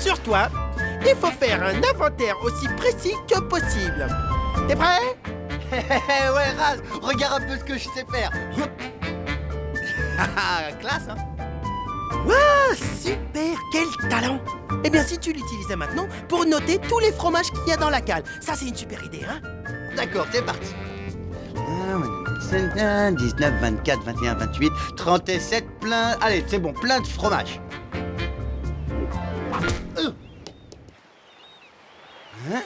sur toi, il faut faire un inventaire aussi précis que possible. T'es prêt? Ouais, Raz, regarde un peu ce que je sais faire. Classe, hein? Waouh, super, quel talent! Eh bien, si tu l'utilisais maintenant pour noter tous les fromages qu'il y a dans la cale. Ça, c'est une super idée, hein? D'accord, c'est parti. 19, 24, 21, 28, 37, plein... Allez, c'est bon, plein de fromage. Hein?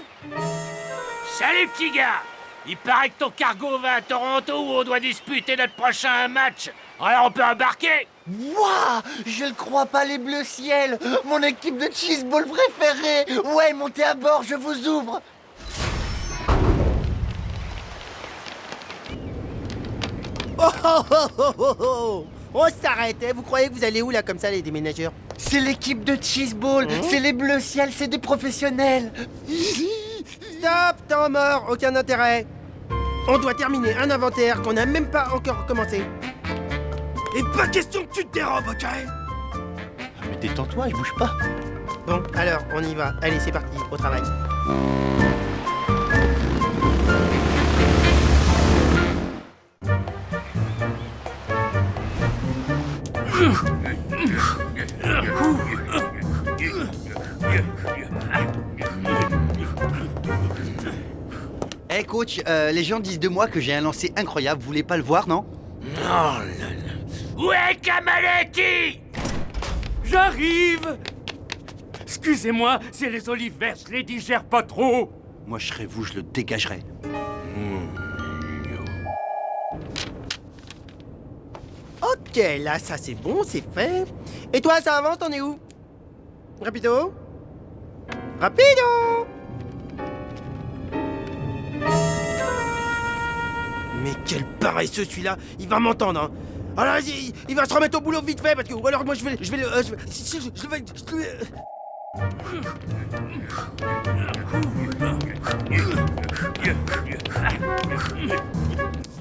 Salut petit gars! Il paraît que ton cargo va à Toronto où on doit disputer notre prochain match. Alors on peut embarquer? Wouah, je le crois pas, les bleus ciel. Mon équipe de cheeseball préférée. Ouais, montez à bord, je vous ouvre. Oh oh oh oh oh oh! On s'arrête, hein? Vous croyez que vous allez où là comme ça les déménageurs? C'est l'équipe de cheeseball, c'est les bleus ciel, c'est des professionnels. Stop, temps mort, aucun intérêt. On doit terminer un inventaire qu'on n'a même pas encore commencé. Et pas question que tu te dérobes, ok? Mais détends-toi, je bouge pas. Bon, alors, on y va. Allez, c'est parti, au travail. Eh coach, les gens disent de moi que j'ai un lancer incroyable, vous voulez pas le voir, non? Non, Où est Kamaletti? J'arrive! Excusez-moi, c'est les olives vertes, je les digère pas trop. Moi je serais vous, je le dégagerais. Ok, là, ça c'est bon, c'est fait. Et toi, ça avance, t'en es où? Rapido? Rapido! Mais quel paresseux celui-là! Il va m'entendre, hein! Alors vas-y, il va se remettre au boulot vite fait, parce que... Ou alors moi je vais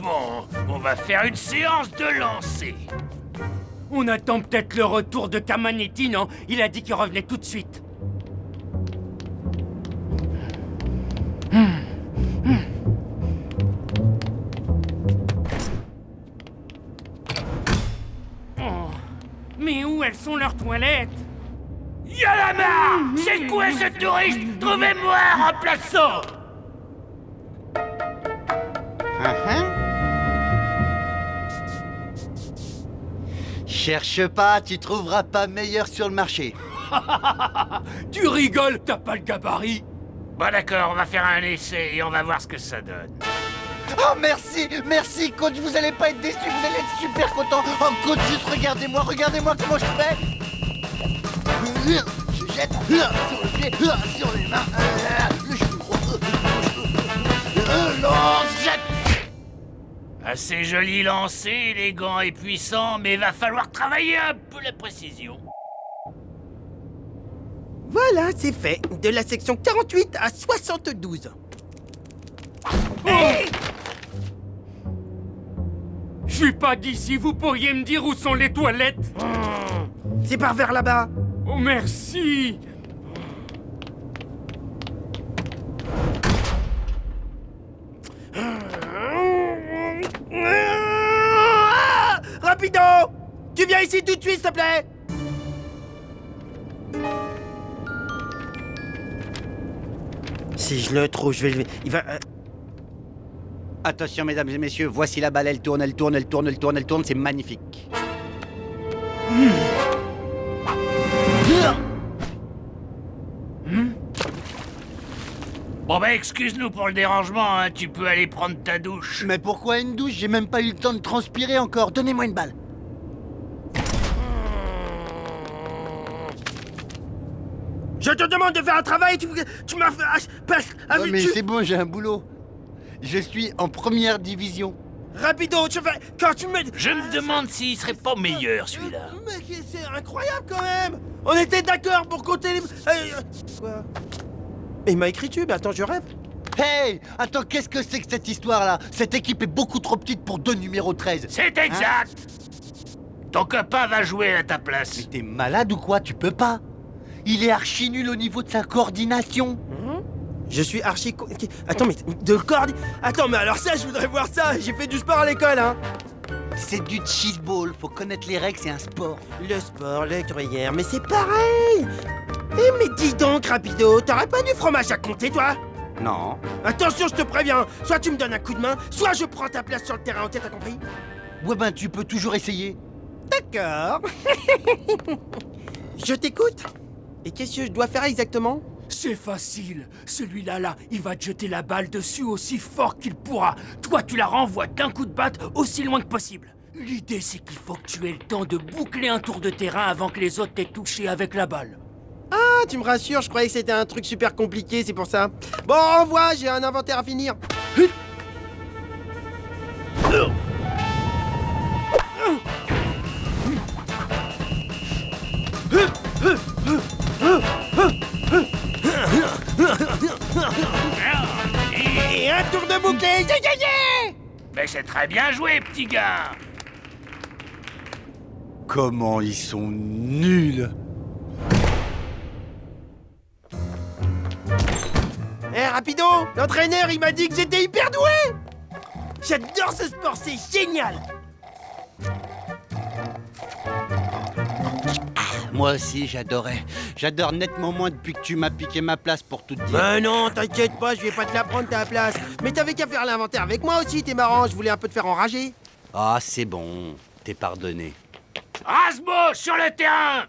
Bon, on va faire une séance de lancer. On attend peut-être le retour de Kamanetti, non? Il a dit qu'il revenait tout de suite. Oh, mais où elles sont leurs toilettes? Yalama! C'est quoi ce touriste? Trouvez-moi un remplaçant! Cherche pas, tu trouveras pas meilleur sur le marché. Tu rigoles, t'as pas le gabarit? Bon d'accord, on va faire un essai et on va voir ce que ça donne. Oh merci, merci coach, vous allez pas être déçus, vous allez être super content. Oh coach, juste regardez-moi comment je fais. Je jette sur le pied, sur les mains, le genou droit, lance, jette. Assez joli lancé, élégant et puissant, mais va falloir travailler un peu la précision. Voilà, c'est fait. De la section 48 à 72. Hey! Je suis pas d'ici, vous pourriez me dire où sont les toilettes? C'est par vers là-bas. Oh merci! Rapido! Tu viens ici tout de suite, s'il te plaît! Si je le trouve, je vais le... Il va... Attention mesdames et messieurs, voici la balle, elle tourne, c'est magnifique. Bon bah excuse-nous pour le dérangement, hein. Tu peux aller prendre ta douche. Mais pourquoi une douche? J'ai même pas eu le temps de transpirer encore, donnez-moi une balle. Je te demande de faire un travail, tu m'as fait... Ouais, mais c'est bon, j'ai un boulot. Je suis en première division. Rapido, tu fais... Quand tu me... Je me demande s'il serait pas meilleur celui-là. Mais c'est incroyable quand même! On était d'accord pour compter les... Quoi? Mais il m'a écrit tu, mais attends, je rêve. Hey! Attends, qu'est-ce que c'est que cette histoire-là? Cette équipe est beaucoup trop petite pour 2 numéros 13. C'est exact. Ton copain va jouer à ta Mais place. t'es malade ou quoi? Tu peux pas. Il est archi nul au niveau de sa coordination. Je suis archi... Attends, mais de cordes... Attends, mais alors ça, je voudrais voir ça. J'ai fait du sport à l'école, hein. C'est du cheeseball, faut connaître les règles, c'est un sport. Le sport, le gruyère, mais c'est pareil. Eh, mais dis donc, Rapido, t'aurais pas du fromage à compter, toi? Non. Attention, je te préviens. Soit tu me donnes un coup de main, soit je prends ta place sur le terrain entier, t'as compris? Ouais ben tu peux toujours essayer. D'accord. Je t'écoute. Et qu'est-ce que je dois faire exactement? C'est facile. Celui-là, il va te jeter la balle dessus aussi fort qu'il pourra. Toi, tu la renvoies d'un coup de batte aussi loin que possible. L'idée, c'est qu'il faut que tu aies le temps de boucler un tour de terrain avant que les autres t'aient touché avec la balle. Ah, tu me rassures, je croyais que c'était un truc super compliqué, c'est pour ça. Bon, au revoir, j'ai un inventaire à finir. Et un tour de bouclier, j'ai gagné! Mais c'est très bien joué, petit gars. Comment ils sont nuls. Eh, Rapido, l'entraîneur, il m'a dit que j'étais hyper doué! J'adore ce sport, c'est génial! Moi aussi j'adorais. J'adore nettement moins depuis que tu m'as piqué ma place pour tout te dire. Ben non, t'inquiète pas, je vais pas te la prendre ta place. Mais t'avais qu'à faire l'inventaire avec moi aussi, t'es marrant, je voulais un peu te faire enrager. Ah c'est bon, t'es pardonné. Rasmo, sur le terrain.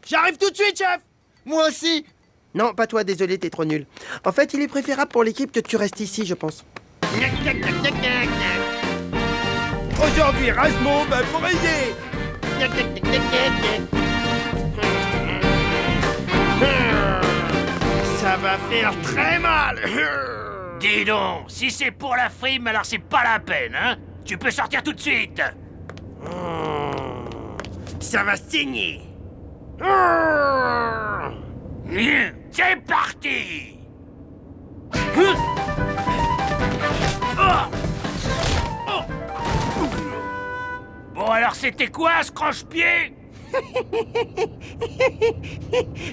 J'arrive tout de suite, chef! Moi aussi. Non, pas toi, désolé, t'es trop nul. En fait, il est préférable pour l'équipe que tu restes ici, je pense. Aujourd'hui, Rasmo va briller! Ça va faire très mal! Dis donc, si c'est pour la frime, alors c'est pas la peine, hein? Tu peux sortir tout de suite. Ça va saigner! C'est parti. Bon, alors c'était quoi ce croche-pied?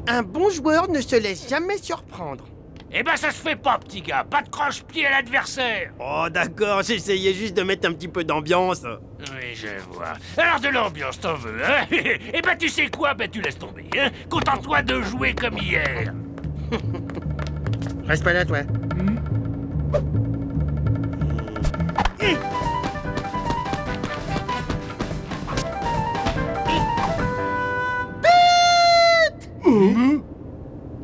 Un bon joueur ne se laisse jamais surprendre. Eh ben ça se fait pas, petit gars. Pas de croche-pied à l'adversaire. Oh d'accord, j'essayais juste de mettre un petit peu d'ambiance. Oui, je vois. Alors de l'ambiance, t'en veux, hein? Eh ben tu sais quoi? Ben tu laisses tomber, hein? Contente-toi de jouer comme hier. Reste pas là, toi.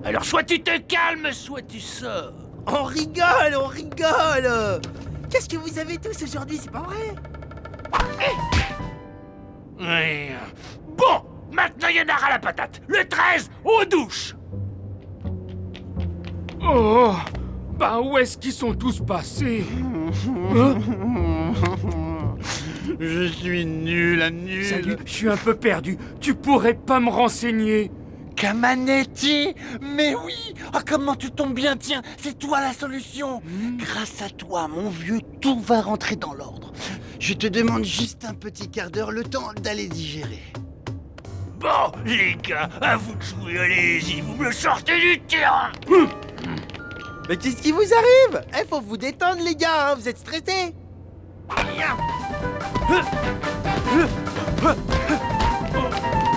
Alors soit tu te calmes, soit tu sors. On rigole, on rigole. Qu'est-ce que vous avez tous aujourd'hui, c'est pas vrai? Oui. Bon, maintenant il y en a ras la patate. Le 13, aux douches. Oh, bah où est-ce qu'ils sont tous passés? Hein? Je suis nul, nul. Salut, je suis un peu perdu. Tu pourrais pas me renseigner? Camanetti. Mais oui. Ah comment tu tombes bien, tiens. C'est toi la solution. Grâce à toi, mon vieux, tout va rentrer dans l'ordre. Je te demande juste un petit quart d'heure, le temps d'aller digérer. Bon, les gars, à vous de jouer, allez-y, vous me le sortez du terrain. Mais qu'est-ce qui vous arrive? Eh, faut vous détendre, les gars, hein, vous êtes stressés.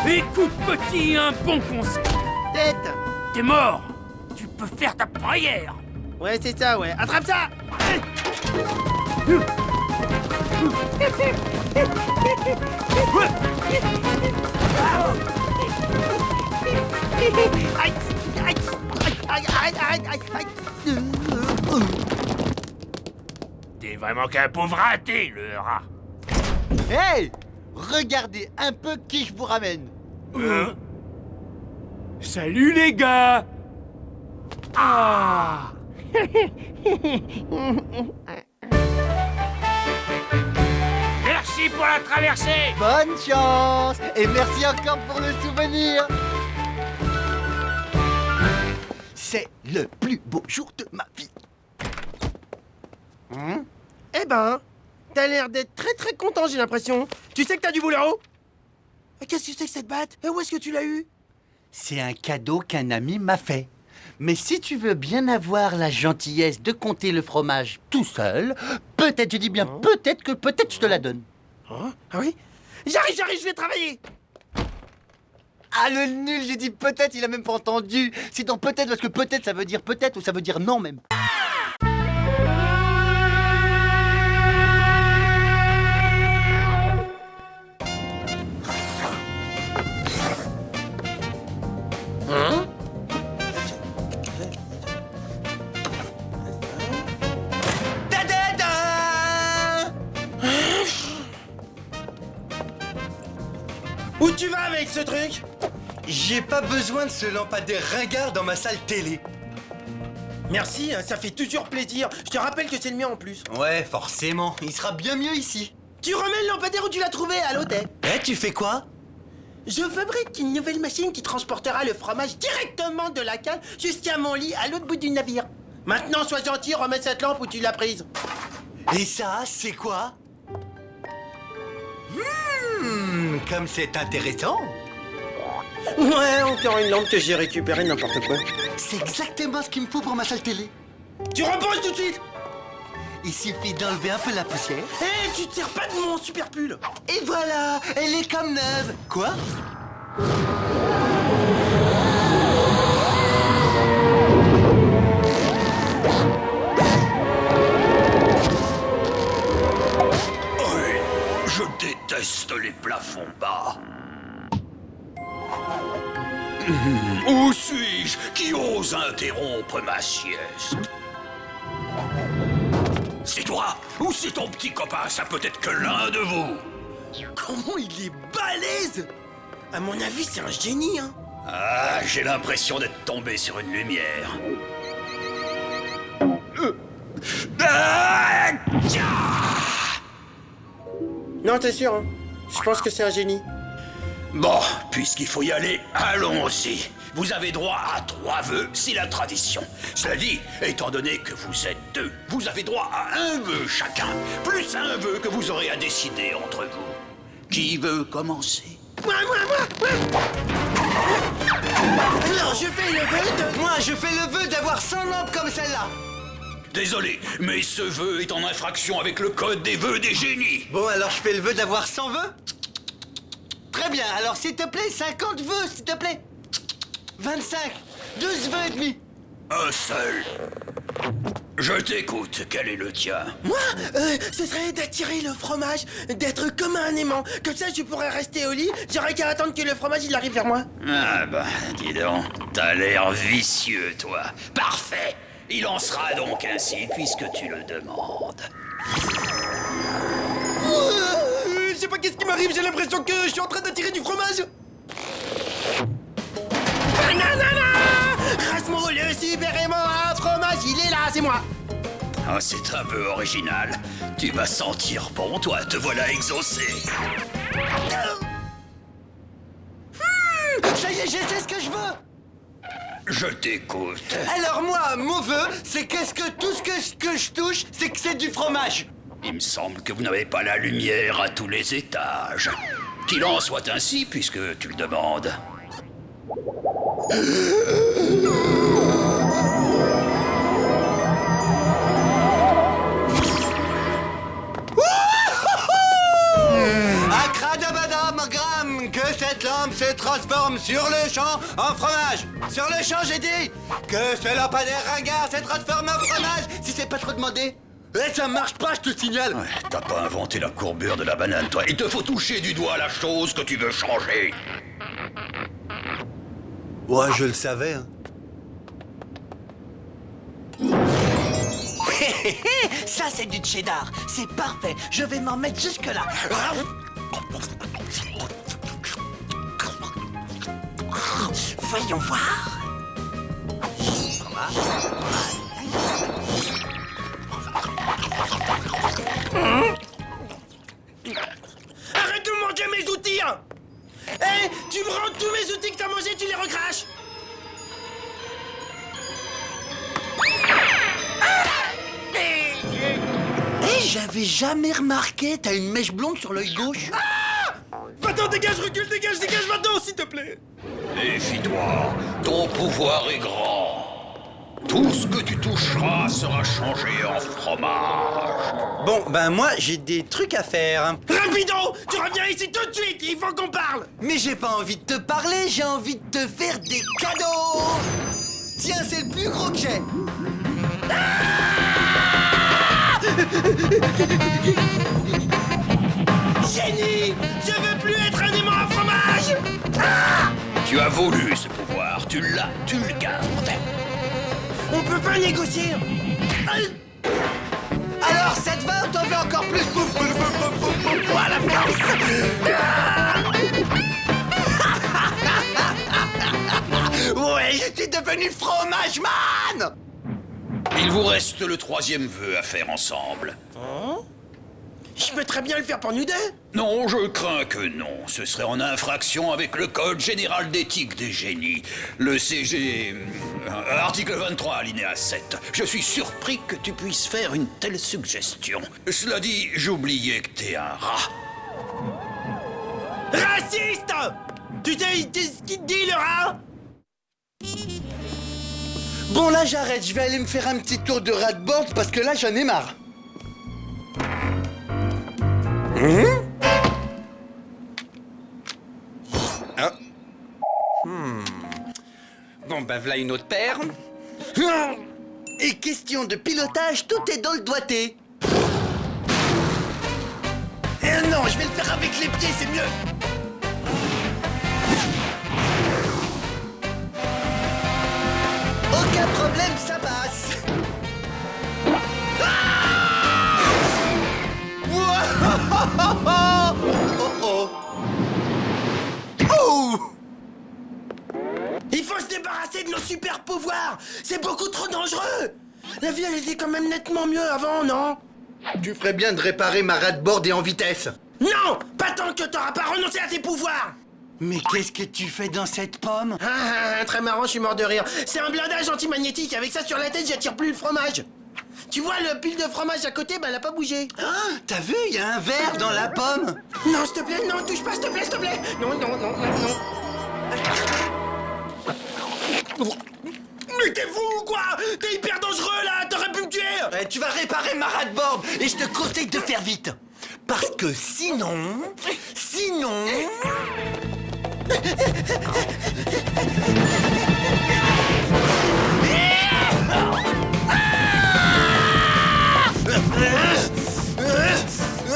Écoute, petit, un bon conseil. Tête. T'es mort. Tu peux faire ta prière. Ouais, c'est ça, ouais. Attrape ça. Aïe, aïe, aïe, aïe, aïe, aïe, aïe. T'es vraiment qu'un pauvre raté, le rat. Hey, regardez un peu qui je vous ramène. Salut les gars. Ah. Merci pour la traversée. Bonne chance et merci encore pour le souvenir. C'est le plus beau jour de ma vie. Eh ben, t'as l'air d'être très très content, j'ai l'impression. Tu sais que t'as du boulot? Qu'est-ce que c'est que cette batte? Et où est-ce que tu l'as eue? C'est un cadeau qu'un ami m'a fait. Mais si tu veux bien avoir la gentillesse de compter le fromage tout seul, peut-être, je dis bien peut-être je te la donne. Ah oui? J'arrive, je vais travailler. Ah, le nul, j'ai dit peut-être, il a même pas entendu. C'est dans peut-être, parce que peut-être, ça veut dire peut-être ou ça veut dire non même. Où tu vas avec ce truc? J'ai pas besoin de ce lampadaire ringard dans ma salle télé. Merci, hein, ça fait toujours plaisir. Je te rappelle que c'est le mien en plus. Ouais, forcément, il sera bien mieux ici. Tu remets le lampadaire où tu l'as trouvé, à l'hôtel. Eh, tu fais quoi? Je fabrique une nouvelle machine qui transportera le fromage directement de la cale jusqu'à mon lit à l'autre bout du navire. Maintenant, sois gentil, remets cette lampe où tu l'as prise. Et ça, c'est quoi? Comme c'est intéressant. Ouais, encore une lampe que j'ai récupérée, n'importe quoi. C'est exactement ce qu'il me faut pour ma salle télé. Tu reposes tout de suite. Il suffit d'enlever un peu la poussière. Hé, tu te sers pas de mon super pull. Et voilà, elle est comme neuve. Quoi? Je déteste les plafonds bas. Où suis-je qui ose interrompre ma sieste? C'est toi ou c'est ton petit copain? Ça peut être que l'un de vous. Comment il est balèze. À mon avis, c'est un génie, hein. Ah, j'ai l'impression d'être tombé sur une lumière. Ah, tiens. Non, t'es sûr, hein. Je pense que c'est un génie. Bon, puisqu'il faut y aller, allons-y. Vous avez droit à 3 vœux, c'est la tradition. Cela dit, étant donné que vous êtes 2, vous avez droit à 1 vœu chacun, plus un vœu que vous aurez à décider entre vous. Qui veut commencer? Moi. Alors, je fais le vœu de... Moi, je fais le vœu d'avoir 100 lampes comme celle-là. Désolé, mais ce vœu est en infraction avec le code des vœux des génies. Bon, alors je fais le vœu d'avoir 100 vœux. Très bien, alors s'il te plaît, 50 vœux, s'il te plaît. 25, 12 vœux et demi. Un seul. Je t'écoute, quel est le tien? Moi, ce serait d'attirer le fromage, d'être comme un aimant. Comme ça, je pourrais rester au lit, j'aurais qu'à attendre que le fromage il arrive vers moi. Ah bah, dis donc, t'as l'air vicieux, toi. Parfait. Il en sera donc ainsi, puisque tu le demandes. Je sais pas qu'est-ce qui m'arrive, j'ai l'impression que je suis en train d'attirer du fromage. Rasmo, le super aimant à fromage, il est là, c'est moi. Ah, c'est un peu original. Tu vas sentir bon, toi, te voilà exaucé. Ça y est, je sais ce que je veux. Je t'écoute. Alors moi, mon vœu, c'est qu'est-ce que tout ce que je touche, c'est que c'est du fromage. Il me semble que vous n'avez pas la lumière à tous les étages. Qu'il en soit ainsi, puisque tu le demandes. Acradabadam, que cette lampe se transforme sur le champ en fromage. Sur le champ, j'ai dit que ce lampadaire ringard se transforme en fromage. Si c'est pas trop demandé. Eh, ça marche pas, je te signale. Ouais, t'as pas inventé la courbure de la banane, toi. Il te faut toucher du doigt la chose que tu veux changer. Ouais, je le savais, hein. Ça, c'est du cheddar. C'est parfait. Je vais m'en mettre jusque-là. Voyons voir. Arrête de manger mes outils, hein. Hé, tu me rends tous mes outils que t'as mangés, tu les recraches. J'avais jamais remarqué. T'as une mèche blonde sur l'œil gauche. Va-t'en, dégage, recule, dégage, maintenant, s'il te plaît. Méfie-toi, ton pouvoir est grand. Tout ce que tu toucheras sera changé en fromage. Bon, ben moi, j'ai des trucs à faire. Rapido, tu reviens ici tout de suite, il faut qu'on parle. Mais j'ai pas envie de te parler, j'ai envie de te faire des cadeaux. Tiens, c'est le plus gros que j'ai. Génie, je veux plus être un aimant à fromage. Tu as voulu ce pouvoir, tu l'as, tu le gardes. On peut pas négocier. Alors, ça te va ou t'en veux encore plus? À la force. Ouais, je suis devenu fromage man. Il vous reste le troisième vœu à faire ensemble. Je peux très bien le faire pour nous deux. Non, je crains que non. Ce serait en infraction avec le Code général d'éthique des génies. Le CG... article 23, alinéa 7. Je suis surpris que tu puisses faire une telle suggestion. Cela dit, j'oubliais que t'es un rat. Raciste. Tu sais ce qu'il te dit, le rat? Bon, là, j'arrête. Je vais aller me faire un petit tour de rat-board parce que là, j'en ai marre. Bon, ben, voilà une autre paire. Et question de pilotage, tout est dans le doigté. Non, je vais le faire avec les pieds, c'est mieux. Aucun problème, ça passe. Oh. Il faut se débarrasser de nos super pouvoirs. C'est beaucoup trop dangereux. La vie, elle était quand même nettement mieux avant, non? Tu ferais bien de réparer ma rat-board et en vitesse. Non, pas tant que t'auras pas renoncé à tes pouvoirs. Mais qu'est-ce que tu fais dans cette pomme? Très marrant, je suis mort de rire. C'est un blindage antimagnétique. Avec ça sur la tête, j'attire plus le fromage. Tu vois, le pile de fromage à côté, ben, elle a pas bougé. T'as vu, il y a un verre dans la pomme. Non, s'il te plaît, non, touche pas, s'il te plaît, s'il te plaît. Non. Mais t'es fou ou quoi? T'es hyper dangereux, là. T'aurais pu me tuer. Tu vas réparer ma rat-board et je te conseille de faire vite. Parce que sinon...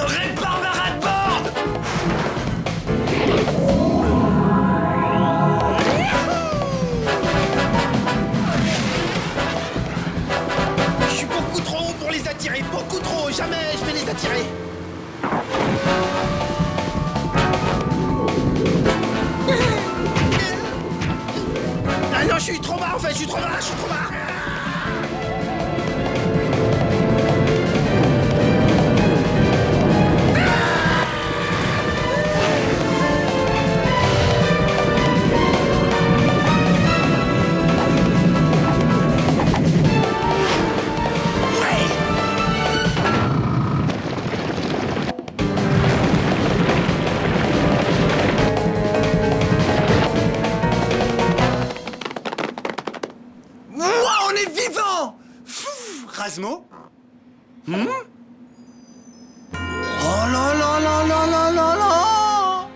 Répare ma rat-board. Je suis beaucoup trop haut pour les attirer, beaucoup trop. Jamais je vais les attirer. Ah non, je suis trop bas en fait, je suis trop bas. On est vivant. Rasmo? Oh là là là là là là là.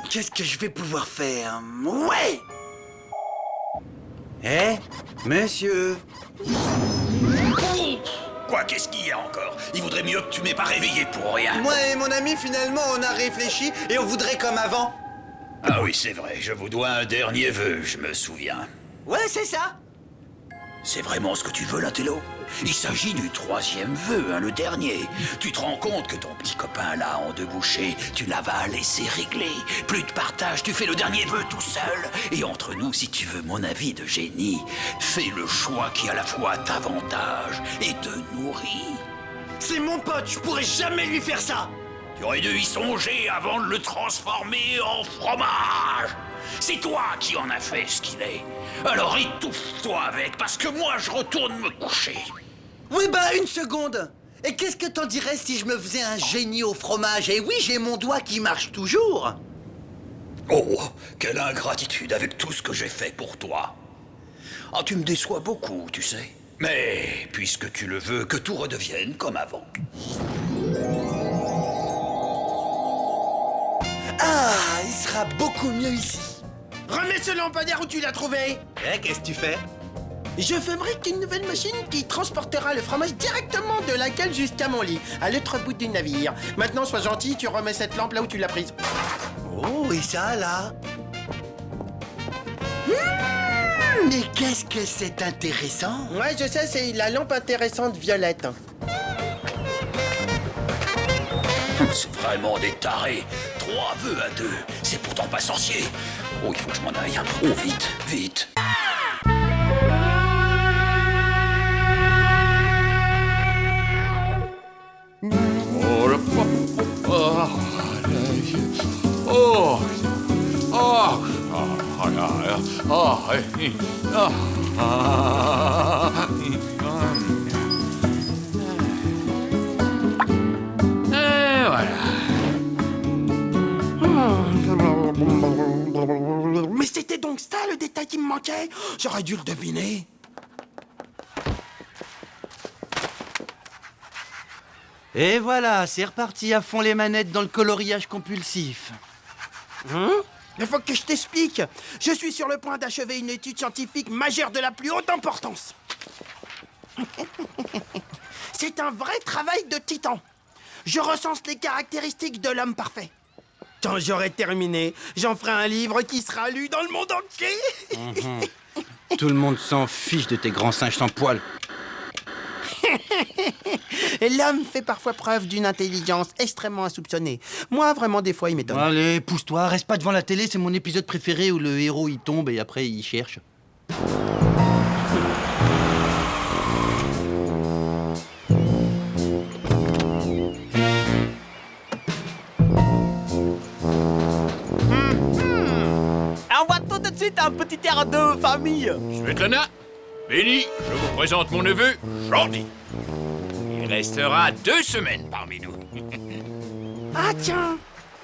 Qu'est-ce que je vais pouvoir faire? Ouais. Monsieur. Quoi, qu'est-ce qu'il y a encore? Il vaudrait mieux que tu m'aies pas réveillé pour rien. Moi et mon ami, finalement, on a réfléchi et on voudrait comme avant. Ah oui, c'est vrai, je vous dois un dernier vœu, je me souviens. Ouais, c'est ça. C'est vraiment ce que tu veux, là, Tello? Il s'agit du troisième vœu, hein, le dernier. Tu te rends compte que ton petit copain, là, en deux bouchées, tu l'avales et c'est réglé. Plus de partage, tu fais le dernier vœu tout seul. Et entre nous, si tu veux mon avis de génie, fais le choix qui à la fois t'avantage et te nourrit. C'est mon pote, je pourrais jamais lui faire ça. Tu aurais dû y songer avant de le transformer en fromage. C'est toi qui en as fait ce qu'il est. Alors étouffe-toi avec, parce que moi je retourne me coucher. Oui, bah, une seconde. Et qu'est-ce que t'en dirais si je me faisais un génie au fromage? Et oui, j'ai mon doigt qui marche toujours. Oh, quelle ingratitude avec tout ce que j'ai fait pour toi. Ah, tu me déçois beaucoup, tu sais. Mais, puisque tu le veux, que tout redevienne comme avant. Ah, il sera beaucoup mieux ici. Remets ce lampadaire où tu l'as trouvé. Eh, qu'est-ce que tu fais? Je fabrique une nouvelle machine qui transportera le fromage directement de la cale jusqu'à mon lit, à l'autre bout du navire. Maintenant, sois gentil, tu remets cette lampe là où tu l'as prise. Oh, et ça, là? Mais qu'est-ce que c'est intéressant. Ouais, je sais, c'est la lampe intéressante violette. C'est vraiment des tarés. 3 vœux à 2. C'est pourtant pas sorcier. Oh, il faut que je m'en aille. Oh, vite, vite. Mais c'était donc ça le détail qui me manquait. J'aurais dû le deviner. Et voilà, c'est reparti à fond les manettes dans le coloriage compulsif. Il faut que je t'explique. Je suis sur le point d'achever une étude scientifique majeure de la plus haute importance. C'est un vrai travail de titan. Je recense les caractéristiques de l'homme parfait. Quand j'aurai terminé, j'en ferai un livre qui sera lu dans le monde entier. Tout le monde s'en fiche de tes grands singes sans poils. L'homme fait parfois preuve d'une intelligence extrêmement insoupçonnée. Moi, vraiment, des fois, il m'étonne. Allez, pousse-toi, reste pas devant la télé, c'est mon épisode préféré où le héros il tombe et après il cherche. Envoie tout de suite un petit air de famille. Svetlana, Benny, je vous présente mon neveu, Jordi. Il restera 2 semaines parmi nous. Ah tiens,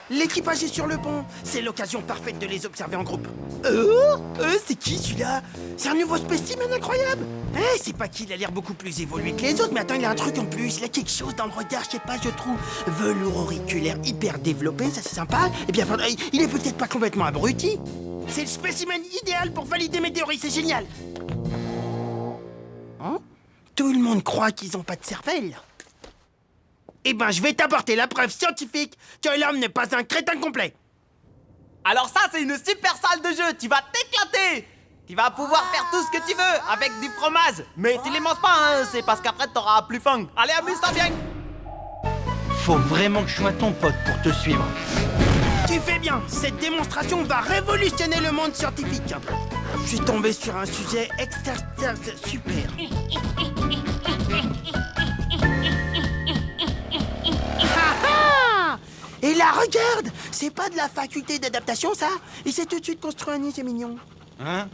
l'équipage est sur le pont. C'est l'occasion parfaite de les observer en groupe. C'est qui celui-là? C'est un nouveau spécimen incroyable. C'est pas qu'il a l'air beaucoup plus évolué que les autres, mais attends, il a un truc en plus. Il a quelque chose dans le regard, je sais pas, je trouve. Velours auriculaire hyper développé, ça c'est sympa. Et bien, il est peut-être pas complètement abruti. C'est le spécimen idéal pour valider mes théories, c'est génial. Tout le monde croit qu'ils ont pas de cervelle. Eh ben, je vais t'apporter la preuve scientifique que l'homme n'est pas un crétin complet. Alors ça, c'est une super salle de jeu. Tu vas t'éclater. Tu vas pouvoir faire tout ce que tu veux avec du fromage. Mais tu les manges pas, hein. C'est parce qu'après, t'auras plus faim. Allez, amuse-toi bien. Faut vraiment que je sois ton pote pour te suivre. Tu fais bien. Cette démonstration va révolutionner le monde scientifique. Je suis tombé sur un sujet super. Et là, regarde! C'est pas de la faculté d'adaptation, ça? Il s'est tout de suite construit un nid, c'est mignon. Hein?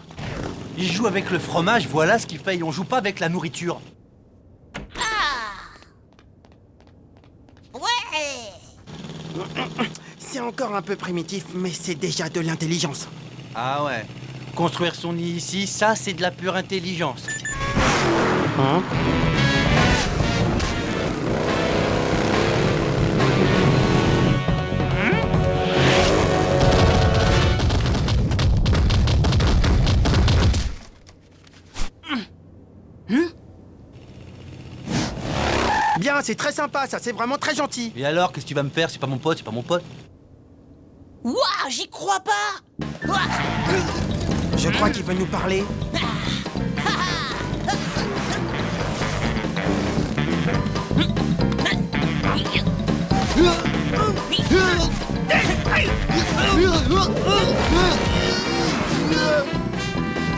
Il joue avec le fromage, voilà ce qu'il fait. On joue pas avec la nourriture. C'est encore un peu primitif, mais c'est déjà de l'intelligence. Ah ouais. Construire son nid ici, ça c'est de la pure intelligence. Bien, c'est très sympa, ça, c'est vraiment très gentil. Et alors, qu'est-ce que tu vas me faire? C'est pas mon pote, c'est pas mon pote. Ouah, j'y crois pas. Ouah. Je crois qu'il veut nous parler.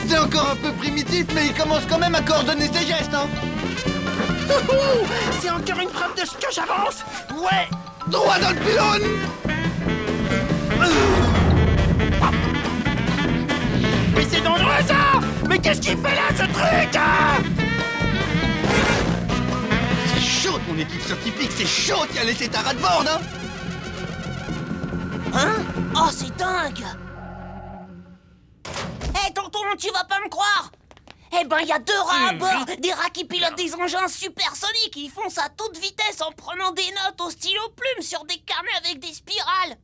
C'est encore un peu primitif, mais il commence quand même à coordonner ses gestes, hein. C'est encore une preuve de ce que j'avance. Ouais, droit dans le pylône. Mais c'est dangereux, ça. Mais qu'est-ce qu'il fait là, ce truc, hein? C'est chaud ton équipe scientifique, c'est chaud, t'y as laissé ta rat de bord, hein. Hein? Oh, c'est dingue! Hé, tonton, tu vas pas me croire! Eh ben, il y a 2 rats à bord, des rats qui pilotent des engins supersoniques. Ils font ça à toute vitesse en prenant des notes au stylo plume sur des carnets avec des spirales.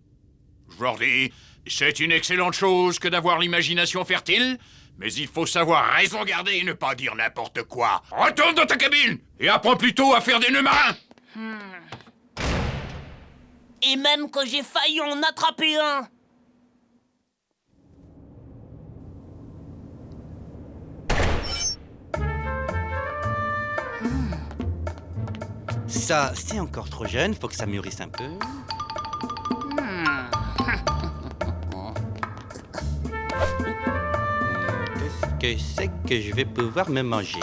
Jordi, c'est une excellente chose que d'avoir l'imagination fertile, mais il faut savoir raison garder et ne pas dire n'importe quoi. Retourne dans ta cabine et apprends plutôt à faire des nœuds marins. Et même que j'ai failli en attraper un. Ça, c'est encore trop jeune, faut que ça mûrisse un peu. Qu'est-ce que c'est que je vais pouvoir me manger?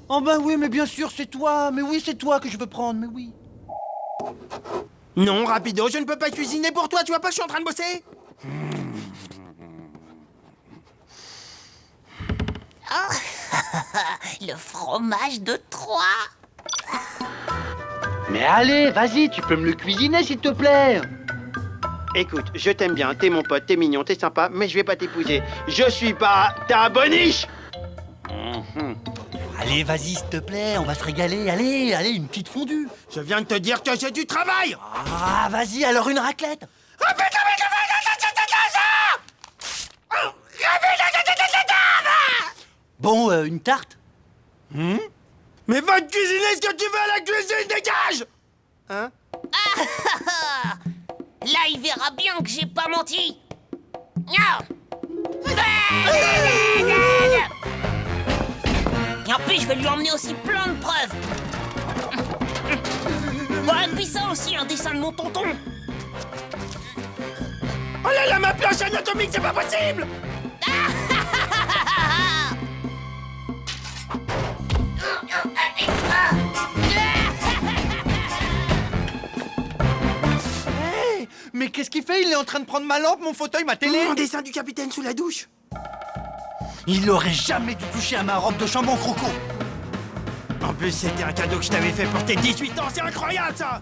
Oh ben oui, mais bien sûr, c'est toi. Mais oui, c'est toi que je veux prendre, mais oui. Non, rapido, je ne peux pas cuisiner pour toi, tu vois pas que je suis en train de bosser? Le fromage de Troyes. Mais allez, vas-y, tu peux me le cuisiner, s'il te plaît. Écoute, je t'aime bien, t'es mon pote, t'es mignon, t'es sympa, mais je vais pas t'épouser. Je suis pas ta boniche. Allez, vas-y, s'il te plaît, on va se régaler. Allez, allez, une petite fondue. Je viens de te dire que j'ai du travail. Ah, vas-y, alors une raclette. Bon, une tarte. Mais va te cuisiner ce que tu veux à la cuisine, dégage. Hein? Là, il verra bien que j'ai pas menti. Et en plus, je vais lui emmener aussi plein de preuves. Bon, et puis ça aussi, un dessin de mon tonton. Oh là là, ma planche anatomique, c'est pas possible. Hey, mais qu'est-ce qu'il fait? Il est en train de prendre ma lampe, mon fauteuil, ma télé. Mon dessin du capitaine sous la douche. Il aurait jamais dû toucher à ma robe de chambon croco. En plus, c'était un cadeau que je t'avais fait pour tes 18 ans, c'est incroyable ça.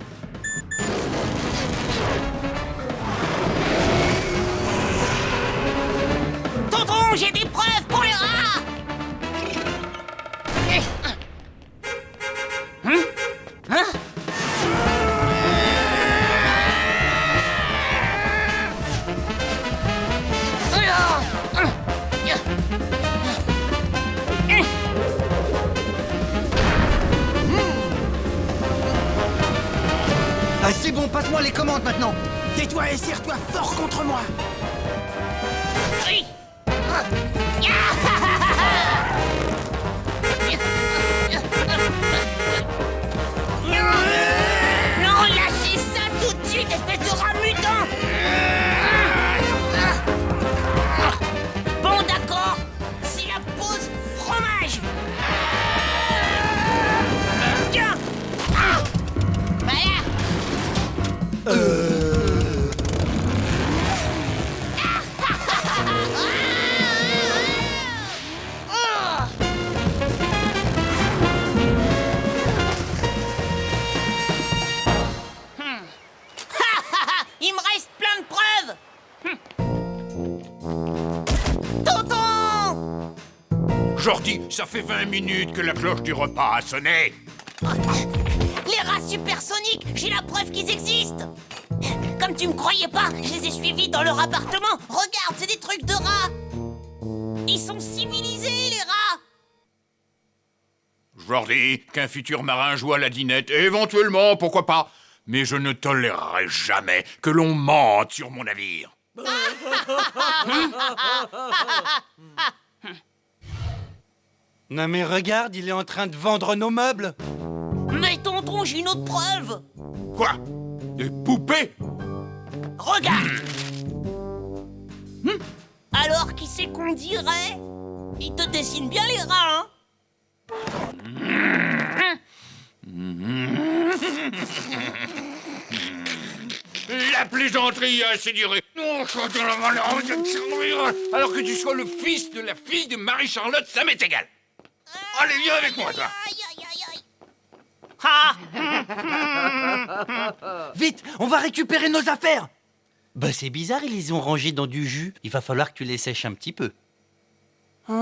Tonton, j'ai des preuves pour les rats. Ah, c'est bon, passe-moi les commandes maintenant. Tais-toi et serre-toi fort contre moi. Oui. Non, lâchez ça tout de suite, espèce de rat mutant. Bon, d'accord, c'est la pause fromage. Tiens. Voilà. Il me reste plein de preuves. Tonton! Jordi, ça fait 20 minutes que la cloche du repas a sonné. Les rats supersoniques, j'ai la preuve qu'ils existent. Comme tu me croyais pas, je les ai suivis dans leur appartement. Regarde, c'est des trucs de rats. Ils sont civilisés, les rats. Jordi, qu'un futur marin joue à la dinette, éventuellement, pourquoi pas. Mais je ne tolérerai jamais que l'on mente sur mon navire. Non mais regarde, il est en train de vendre nos meubles. Mais tonton, j'ai une autre preuve. Quoi? Des poupées? Regarde. Alors, qui c'est qu'on dirait? Il te dessine bien les rats, hein? La plaisanterie a assez duré. Alors que tu sois le fils de la fille de Marie-Charlotte, ça m'est égal. Allez, viens avec moi, toi. Aïe, aïe, aïe, aïe. Vite, on va récupérer nos affaires. Bah c'est bizarre, ils les ont rangés dans du jus. Il va falloir que tu les sèches un petit peu. Mes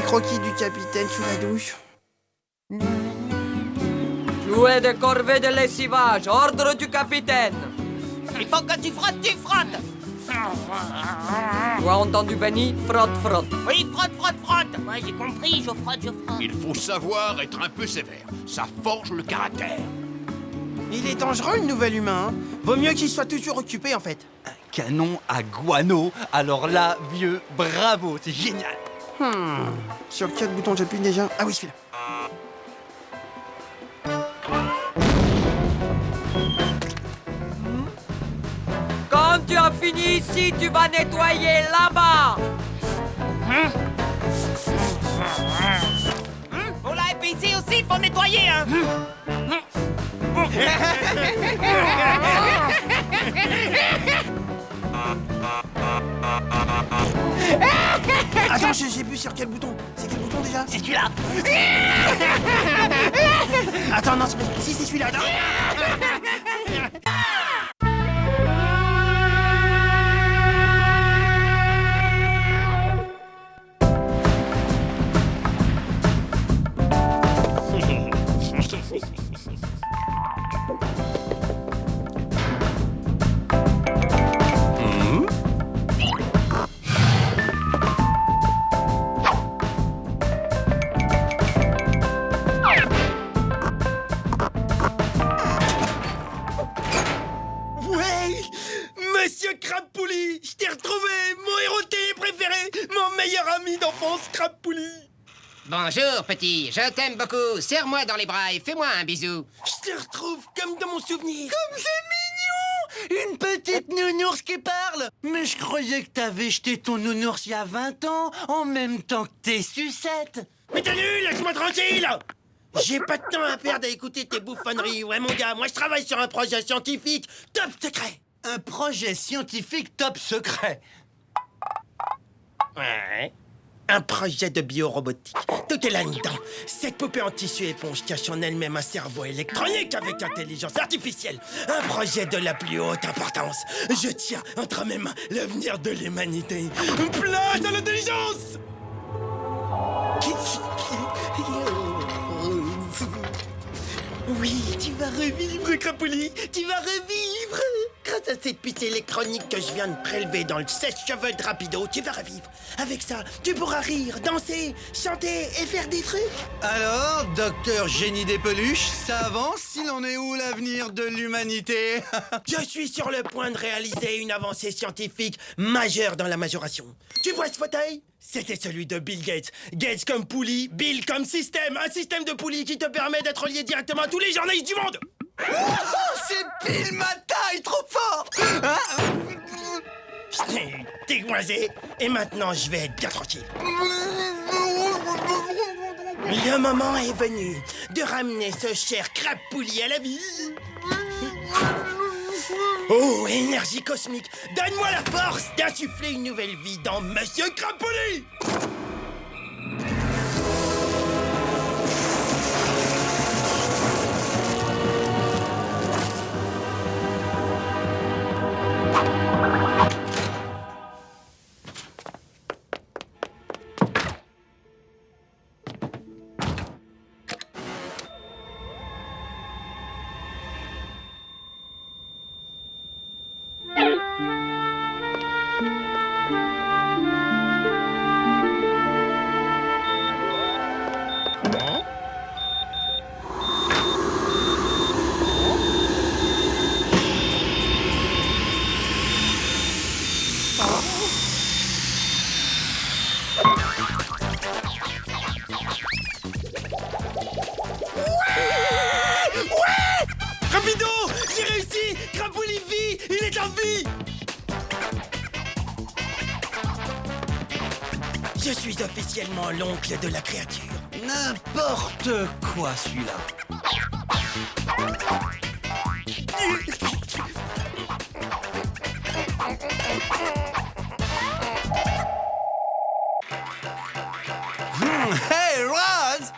croquis du capitaine sous la douche. Jouet de corvée de lessivage, ordre du capitaine. Il faut que tu frottes, tu frottes. Tu as entendu, Benny? Frotte, frotte. Oui, frotte, frotte, frotte. Ouais, j'ai compris, je frotte, je frotte. Il faut savoir être un peu sévère. Ça forge le caractère. Il est dangereux, le nouvel humain. Hein. Vaut mieux qu'il soit toujours occupé, en fait. Un canon à guano. Alors là, vieux, bravo, c'est génial. Sur quel bouton j'appuie déjà? Ah oui, celui-là. Quand tu as fini ici, tu vas nettoyer là-bas. Oh là, et puis ici aussi, faut nettoyer, hein. Attends, j'ai vu sur quel bouton. C'est quel bouton déjà? C'est celui-là. Attends, non, si c'est celui-là. Non. Ouais, Monsieur Crabpouli, je t'ai retrouvé, mon héros de télé préféré, mon meilleur ami d'enfance, Crabpouli. Bonjour, petit. Je t'aime beaucoup. Serre-moi dans les bras et fais-moi un bisou. Je te retrouve comme dans mon souvenir. Comme c'est mignon! Une petite nounours qui parle! Mais je croyais que t'avais jeté ton nounours il y a 20 ans, en même temps que tes sucettes! Mais t'as nul, laisse-moi tranquille. J'ai pas de temps à perdre à écouter tes bouffonneries. Ouais, mon gars, moi je travaille sur un projet scientifique top secret. Un projet scientifique top secret! Ouais. Un projet de biorobotique. Tout est là-dedans. Cette poupée en tissu éponge cache en elle-même un cerveau électronique avec intelligence artificielle. Un projet de la plus haute importance. Je tiens entre mes mains l'avenir de l'humanité. Place à l'intelligence! Oui, tu vas revivre, Crapoulis. Tu vas revivre. Grâce à cette puce électronique que je viens de prélever dans le sèche-cheveux de Rapido, tu vas revivre. Avec ça, tu pourras rire, danser, chanter et faire des trucs. Alors, docteur Génie des peluches, ça avance? Il en est où l'avenir de l'humanité? Je suis sur le point de réaliser une avancée scientifique majeure dans la majoration. Tu vois ce fauteuil? C'était celui de Bill Gates. Gates comme poulie, Bill comme système. Un système de poulie qui te permet d'être lié directement à tous les journalistes du monde. Oh, c'est pile ma taille, trop fort! Je t'ai dégoisé et maintenant je vais être bien tranquille. Le moment est venu de ramener ce cher Crabpouli à la vie. Oh, énergie cosmique, donne-moi la force d'insuffler une nouvelle vie dans Monsieur Crabpouli. Rapido, j'ai réussi. Crabpouli vit, il est en vie. Je suis officiellement l'oncle de la créature. N'importe quoi, celui-là. Hey, Roz!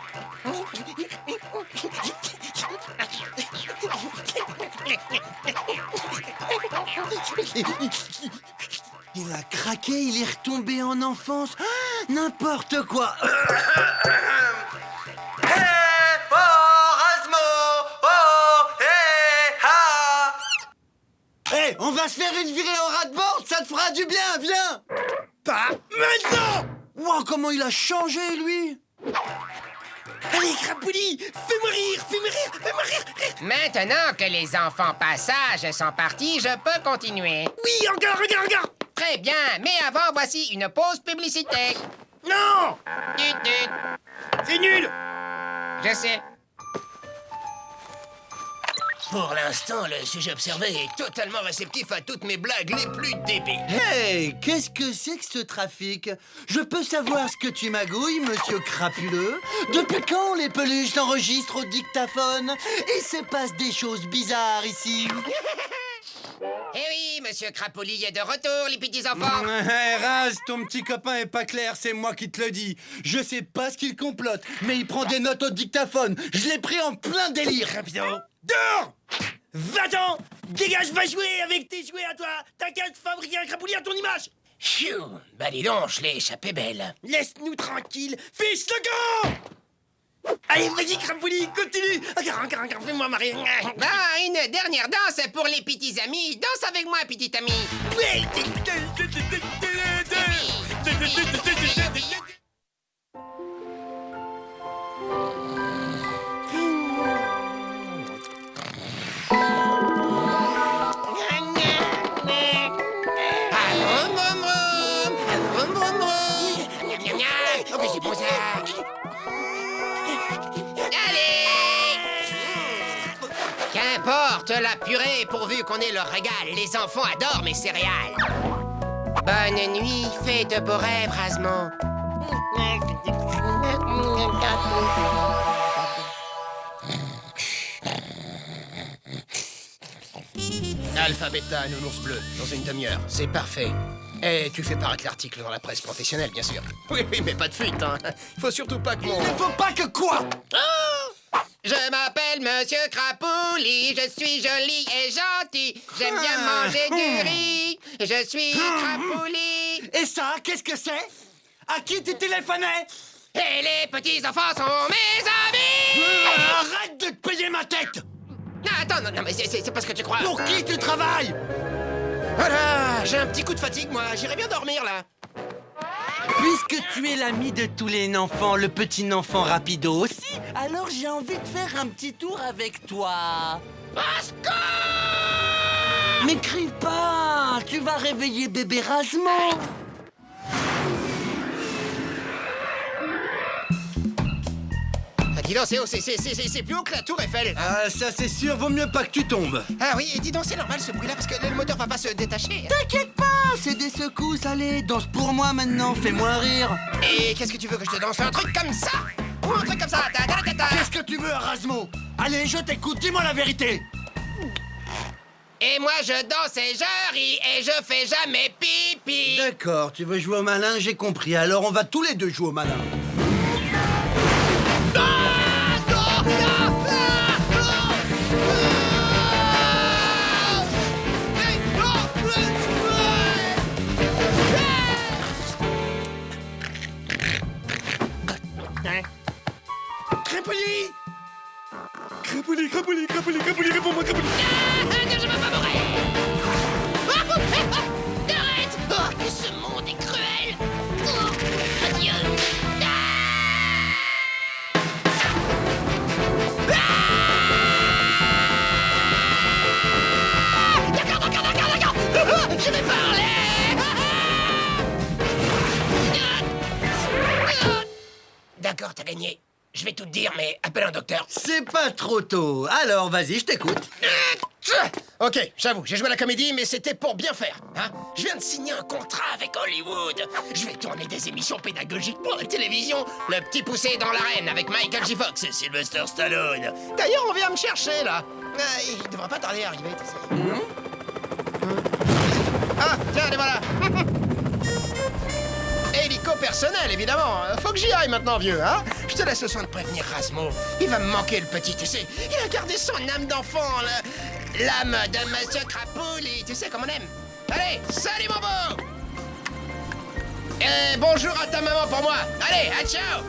Il a craqué, il est retombé en enfance. Ah, n'importe quoi. Hé, on va se faire une virée en ras-de-bord, ça te fera du bien, viens. Pas maintenant! Wow, comment il a changé, lui. Allez, Crapouli, fais-moi rire, fais-moi rire, fais-moi rire. Maintenant que les enfants passages sont partis, je peux continuer. Oui, encore. Très bien, mais avant, voici une pause publicitaire. Non! Tut, tut. C'est nul! Je sais. Pour l'instant, le sujet observé est totalement réceptif à toutes mes blagues les plus débiles. Hey, qu'est-ce que c'est que ce trafic? Je peux savoir ce que tu magouilles, monsieur crapuleux? Depuis quand les peluches s'enregistrent au dictaphone? Et se passe des choses bizarres ici. Eh oui, monsieur Crapoli est de retour, les petits enfants. Raz, ton petit copain est pas clair, c'est moi qui te le dis. Je sais pas ce qu'il complote, mais il prend des notes au dictaphone. Je l'ai pris en plein délire. Rapido! Dehors! Va-t'en! Dégage, va jouer avec tes jouets à toi! T'as qu'à te fabriquer un Crapouli à ton image! Phew, bah dis donc, je l'ai échappé belle. Laisse-nous tranquille! Fiche le camp! Allez, vas-y, Crapouli, continue! Encore, fais-moi marrer! Ah, une dernière danse pour les petits amis. Danse avec moi, petit ami. Ouais. Oh, mais c'est bon ça. Allez! Qu'importe la purée, pourvu qu'on ait le régal. Les enfants adorent mes céréales. Bonne nuit, fais de beaux rêves, Razmo. Alpha, bêta, nounours bleu, dans une demi-heure. C'est parfait. Et tu fais paraître l'article dans la presse professionnelle, bien sûr. Oui, mais pas de fuite, hein. Faut surtout pas que mon... Il ne faut pas que quoi? Je m'appelle Monsieur Crapouli, je suis joli et gentil. J'aime bien manger du riz. Je suis Crapouli. Et ça, qu'est-ce que c'est? À qui tu téléphonais? Et les petits enfants sont mes amis. Arrête de te payer ma tête! Non, attends, non, mais c'est parce que tu crois... Pour qui tu travailles? Voilà, j'ai un petit coup de fatigue, moi. J'irai bien dormir, là. Puisque tu es l'ami de tous les enfants, le petit enfant rapido aussi, alors j'ai envie de faire un petit tour avec toi. Mais crie pas, tu vas réveiller bébé Razmo. Ah, dis donc, c'est haut, c'est plus haut que la tour Eiffel. Ah, ça c'est sûr, vaut mieux pas que tu tombes. Ah oui, et dis donc, c'est normal ce bruit-là, parce que le moteur va pas se détacher. T'inquiète pas, c'est des secousses, allez, danse pour moi maintenant, fais-moi rire. Et qu'est-ce que tu veux que je te danse? Un truc comme ça? Ou un truc comme ça? Qu'est-ce que tu veux, Razmo? Allez, je t'écoute, dis-moi la vérité. Et moi, je danse et je ris et je fais jamais pipi. D'accord, tu veux jouer au malin, j'ai compris, alors on va tous les deux jouer au malin. Crapouli, réponds-moi, Crapouli! Je veux pas mourir. Arrête. Oh, ce monde est cruel. Oh, adieu. D'accord. Je vais parler. D'accord, t'as gagné. Je vais tout te dire, mais appelle un docteur. C'est pas trop tôt, alors vas-y, je t'écoute. Ok, j'avoue, j'ai joué à la comédie, mais c'était pour bien faire. Hein? Je viens de signer un contrat avec Hollywood. Je vais tourner des émissions pédagogiques pour la télévision. Le petit poussé dans l'arène avec Michael J. Fox et Sylvester Stallone. D'ailleurs, on vient me chercher, là. Il devrait pas tarder à arriver, tu sais. Ah, tiens, les voilà. Hélico personnel, évidemment. Faut que j'y aille maintenant, vieux, hein. Je te laisse le soin de prévenir Rasmo. Il va me manquer, le petit, tu sais. Il a gardé son âme d'enfant, l'âme de Monsieur Crapouli, tu sais comme on aime. Allez, salut mon beau. Et bonjour à ta maman pour moi. Allez, à ciao.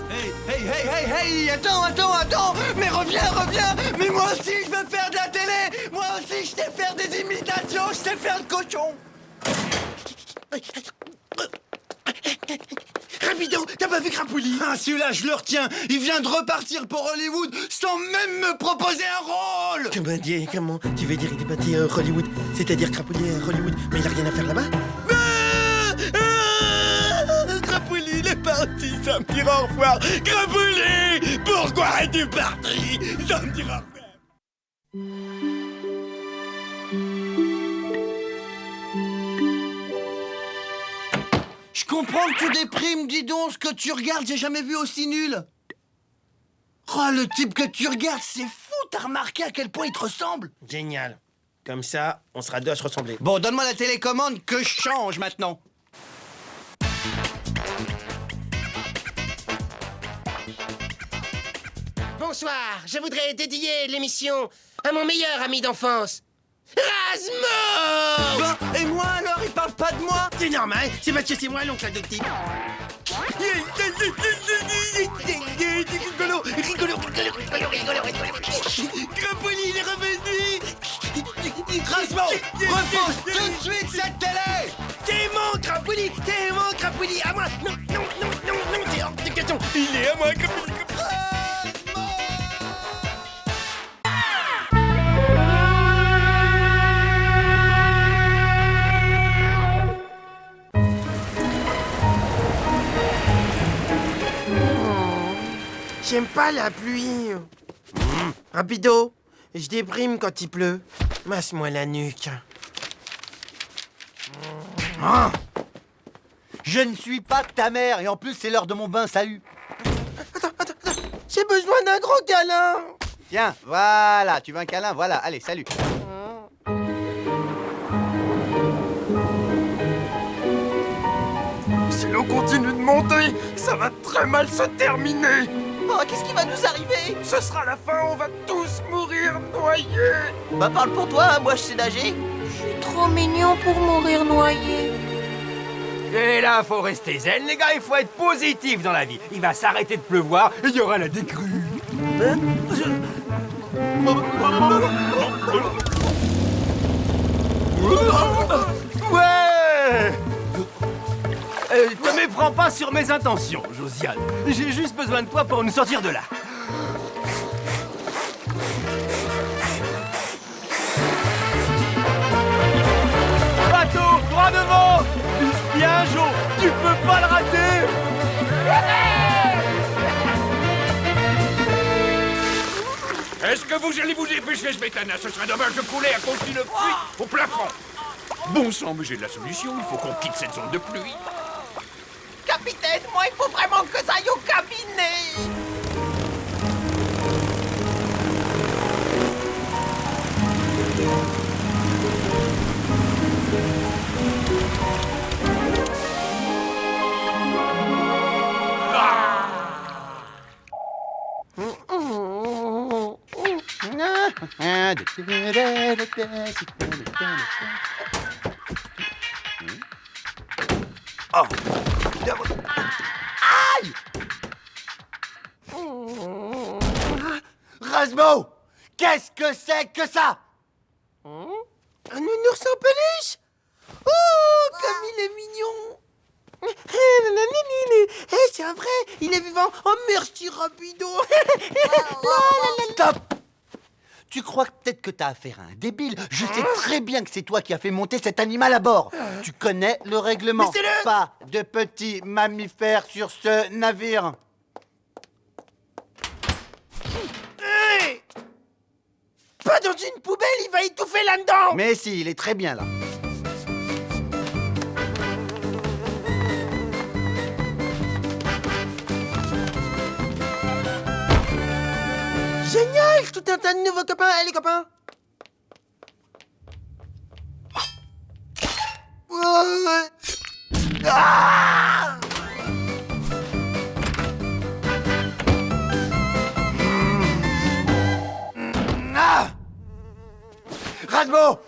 Hey, attends. Mais reviens. Mais moi aussi, je veux faire de la télé. Moi aussi, je sais faire des imitations, je sais faire le cochon. Rapido, t'as pas vu Crapouli? Ah, celui-là, je le retiens. Il vient de repartir pour Hollywood sans même me proposer un rôle. Comment? Tu veux dire il est parti à Hollywood? C'est-à-dire Crapouli à Hollywood, mais il a rien à faire là-bas? Crapouli, il est parti, ça me dira au revoir. Crapouli, pourquoi es-tu parti? Ça me dira au revoir. Je comprends que tu déprimes, dis donc, ce que tu regardes, j'ai jamais vu aussi nul. Oh, le type que tu regardes, c'est fou, t'as remarqué à quel point il te ressemble? Génial. Comme ça, on sera deux à se ressembler. Bon, donne-moi la télécommande que je change maintenant. Bonsoir, je voudrais dédier l'émission à mon meilleur ami d'enfance, Rasmo. Ben, et moi alors, il parle pas de moi? C'est normal, c'est parce que c'est moi l'oncle adoptif. Rigolo. Crapouli, il est revenu. Rasmo, repose tout de suite cette télé. C'est mon Crapouli, à moi. Non, c'est hors de question. Il est à moi, Crapouli. J'aime pas la pluie. Rapido, je déprime quand il pleut. Masse-moi la nuque. Je ne suis pas ta mère, et en plus, c'est l'heure de mon bain, salut. Attends. J'ai besoin d'un gros câlin. Tiens, voilà, tu veux un câlin, voilà, allez, salut. Si l'eau continue de monter, ça va très mal se terminer. Oh, qu'est-ce qui va nous arriver? Ce sera la fin, on va tous mourir noyés. Bah parle pour toi, moi je sais nager. Je suis trop mignon pour mourir noyé. Et là, faut rester zen, les gars, il faut être positif dans la vie. Il va s'arrêter de pleuvoir et il y aura la décrue. Ouais! Te méprends pas sur mes intentions, Josiane. J'ai juste besoin de toi pour nous sortir de là. Bateau, droit devant! Vise bien, Jo! Tu peux pas le rater! Est-ce que vous allez vous dépêcher, Smetana? Ce serait dommage de couler à cause d'une pluie au plafond. Bon sang, mais j'ai de la solution. Il faut qu'on quitte cette zone de pluie. Capitaine, moi il faut vraiment que ça aille au cabinet. Aïe! Rasmo! Qu'est-ce que c'est que ça? Un nounours en peluche. Oh, comme il est mignon. C'est un vrai, il est vivant. Oh, merci, Rapido. Stop! Tu crois peut-être que t'as affaire à un débile? Je sais très bien que c'est toi qui as fait monter cet animal à bord. Tu connais le règlement. Laissez-le! Pas de petits mammifères sur ce navire. Hey! Pas dans une poubelle, il va étouffer là-dedans. Mais si, il est très bien là. Génial, tout un tas de nouveaux copains. Allez, les copains. Ah! Erasmo,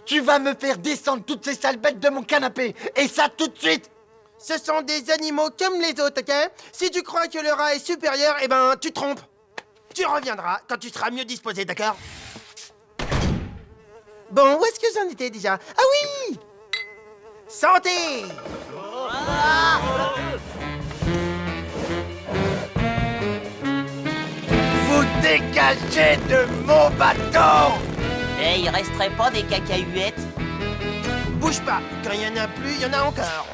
tu vas me faire descendre toutes ces sales bêtes de mon canapé. Et ça tout de suite. Ce sont des animaux comme les autres, ok? Si tu crois que le rat est supérieur, eh ben, tu te trompes. Tu reviendras quand tu seras mieux disposé, d'accord? Bon, où est-ce que j'en étais déjà? Ah oui! Santé! Vous dégagez de mon bateau! Eh, il resterait pas des cacahuètes? Bouge pas, quand il y en a plus, il y en a encore.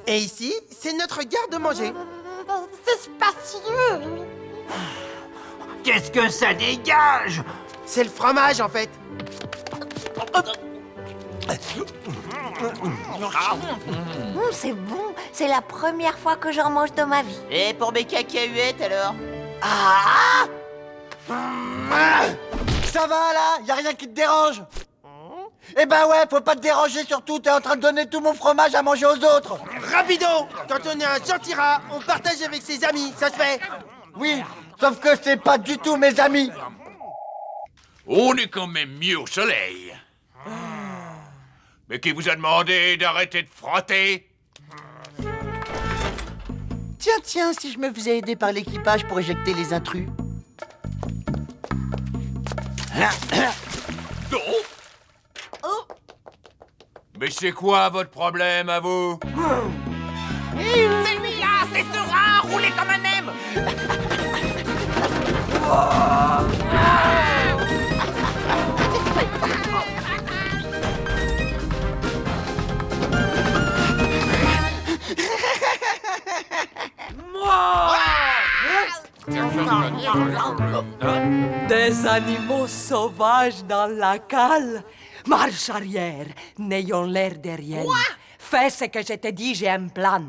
Et ici, c'est notre garde-manger. C'est spacieux. Qu'est-ce que ça dégage? C'est le fromage, en fait. C'est bon. C'est la première fois que j'en mange de ma vie. Et pour mes cacahuètes, alors? Ça va là? Y a rien qui te dérange? Eh ben ouais, faut pas te déranger surtout, t'es en train de donner tout mon fromage à manger aux autres. Rapido! Quand on est un gentil rat, on partage avec ses amis, ça se fait. Oui, sauf que c'est pas du tout mes amis. On est quand même mieux au soleil. Mais qui vous a demandé d'arrêter de frotter? Tiens, si je me faisais aider par l'équipage pour éjecter les intrus. Non. Mais c'est quoi votre problème à vous? C'est lui là, c'est ce rat roulé comme un M. Des animaux sauvages dans la cale. Marche arrière, n'ayons l'air de rien. Fais ce que je te dis, j'ai un plan.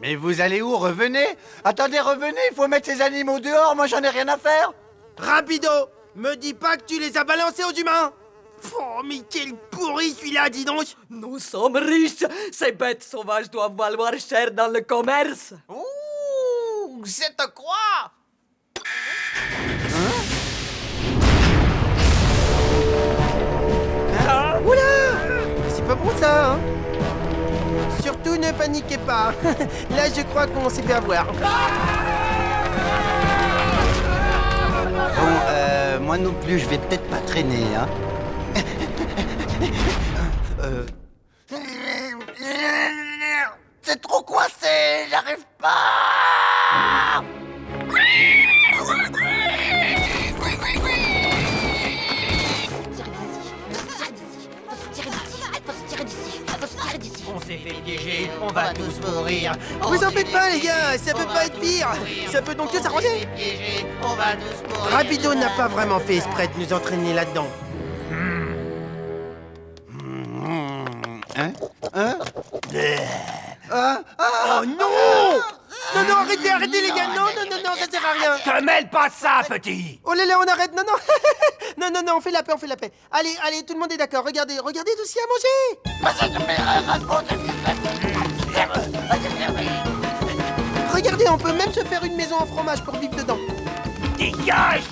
Mais vous allez où? Revenez. Attendez, revenez, il faut mettre ces animaux dehors, moi j'en ai rien à faire. Rapido! Me dis pas que tu les as balancés aux humains! Oh, mais quel pourri celui-là, dis donc! Nous sommes riches. Ces bêtes sauvages doivent valoir cher dans le commerce. Ouh, je te crois. Oula! C'est pas bon ça, hein? Surtout ne paniquez pas. Là, je crois qu'on s'est fait avoir. Bon, moi non plus, je vais peut-être pas traîner, hein. C'est trop coincé, j'arrive pas. On s'est fait piéger, on va tous mourir. Vous en faites pas, les gars, ça peut pas être pire. Ça peut donc que s'arranger. On va tous mourir. Rapido n'a pas vraiment fait exprès de nous entraîner là-dedans. Oh non! Non, arrêtez les gars, non, ça sert à rien. Te mêle pas de ça, petit. Oh là là, on arrête, non. non, on fait la paix. Allez, tout le monde est d'accord, regardez tout ce qu'il y a à manger. Regardez, on peut même se faire une maison en fromage pour vivre dedans. Dégage!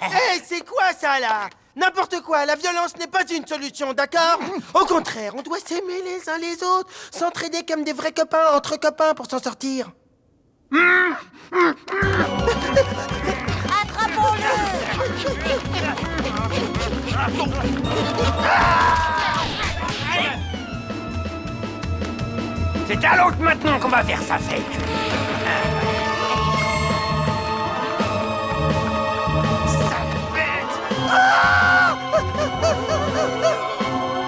Hé, c'est quoi ça là? N'importe quoi, la violence n'est pas une solution, d'accord? Au contraire, on doit s'aimer les uns les autres, s'entraider comme des vrais copains, entre copains pour s'en sortir. C'est à l'autre maintenant qu'on va faire sa fête.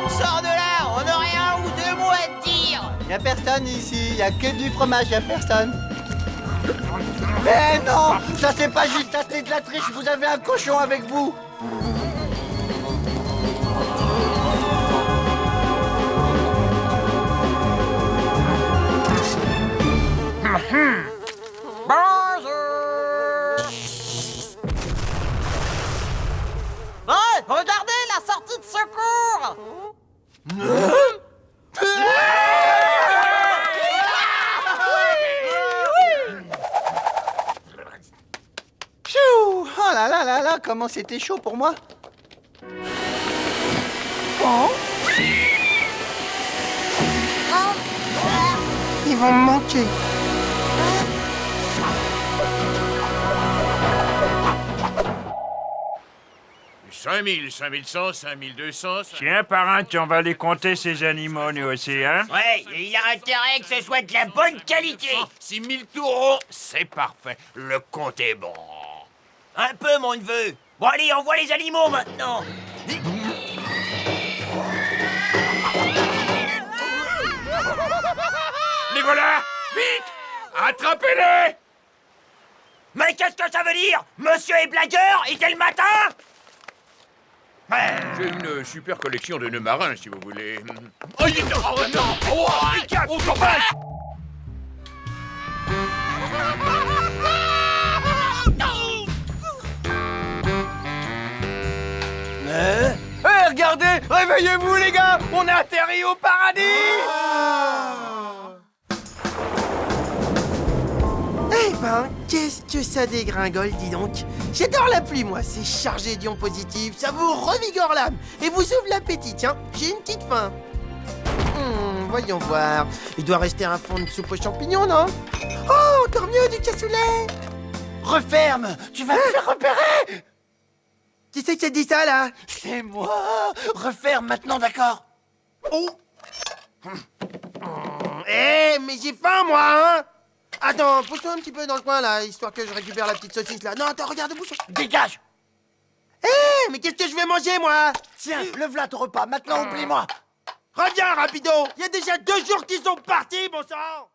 Sors de là, on aurait un ou deux mots à te dire. Y'a personne ici, y'a que du fromage, y'a personne. Eh non, ça c'est pas juste assez de la triche, vous avez un cochon avec vous. Regardez la sortie de secours. Pfiou! Oh là là là là, comment c'était chaud pour moi. Ils vont me manquer. 5000, 5100, 5200... Tiens, parrain, on va les compter, ces animaux, nous aussi, hein? Ouais, il a intérêt que ce soit de la bonne qualité. 6000 taureaux, c'est parfait. Le compte est bon. Un peu, mon neveu. Bon, allez, on voit les animaux maintenant. Les voilà! Vite! Attrapez-les! Mais qu'est-ce que ça veut dire? Monsieur est blagueur et dès le matin? J'ai une super collection de nœuds marins, si vous voulez. Oh, non! Oh, on s'en va! Hé, regardez! Réveillez-vous, les gars! On a atterri au paradis! Eh ben, qu'est-ce que ça dégringole, dis donc. J'adore la pluie, moi, c'est chargé d'ions positifs, ça vous revigore l'âme et vous ouvre l'appétit, tiens, j'ai une petite faim. Voyons voir, il doit rester un fond de soupe aux champignons, non? Oh, encore mieux, du cassoulet. Referme! Tu vas me faire repérer! Qui c'est qui a dit ça, là? C'est moi! Referme maintenant, d'accord? Oh. Eh, mais j'ai faim, moi, hein. Attends, pousse-toi un petit peu dans le coin, là, histoire que je récupère la petite saucisse, là. Non, attends, regarde, bouge. Dégage! Eh, mais qu'est-ce que je vais manger, moi? Tiens, le v'là ton repas, maintenant oublie-moi! Reviens, rapido. Il y a déjà 2 jours qu'ils sont partis, bon sang.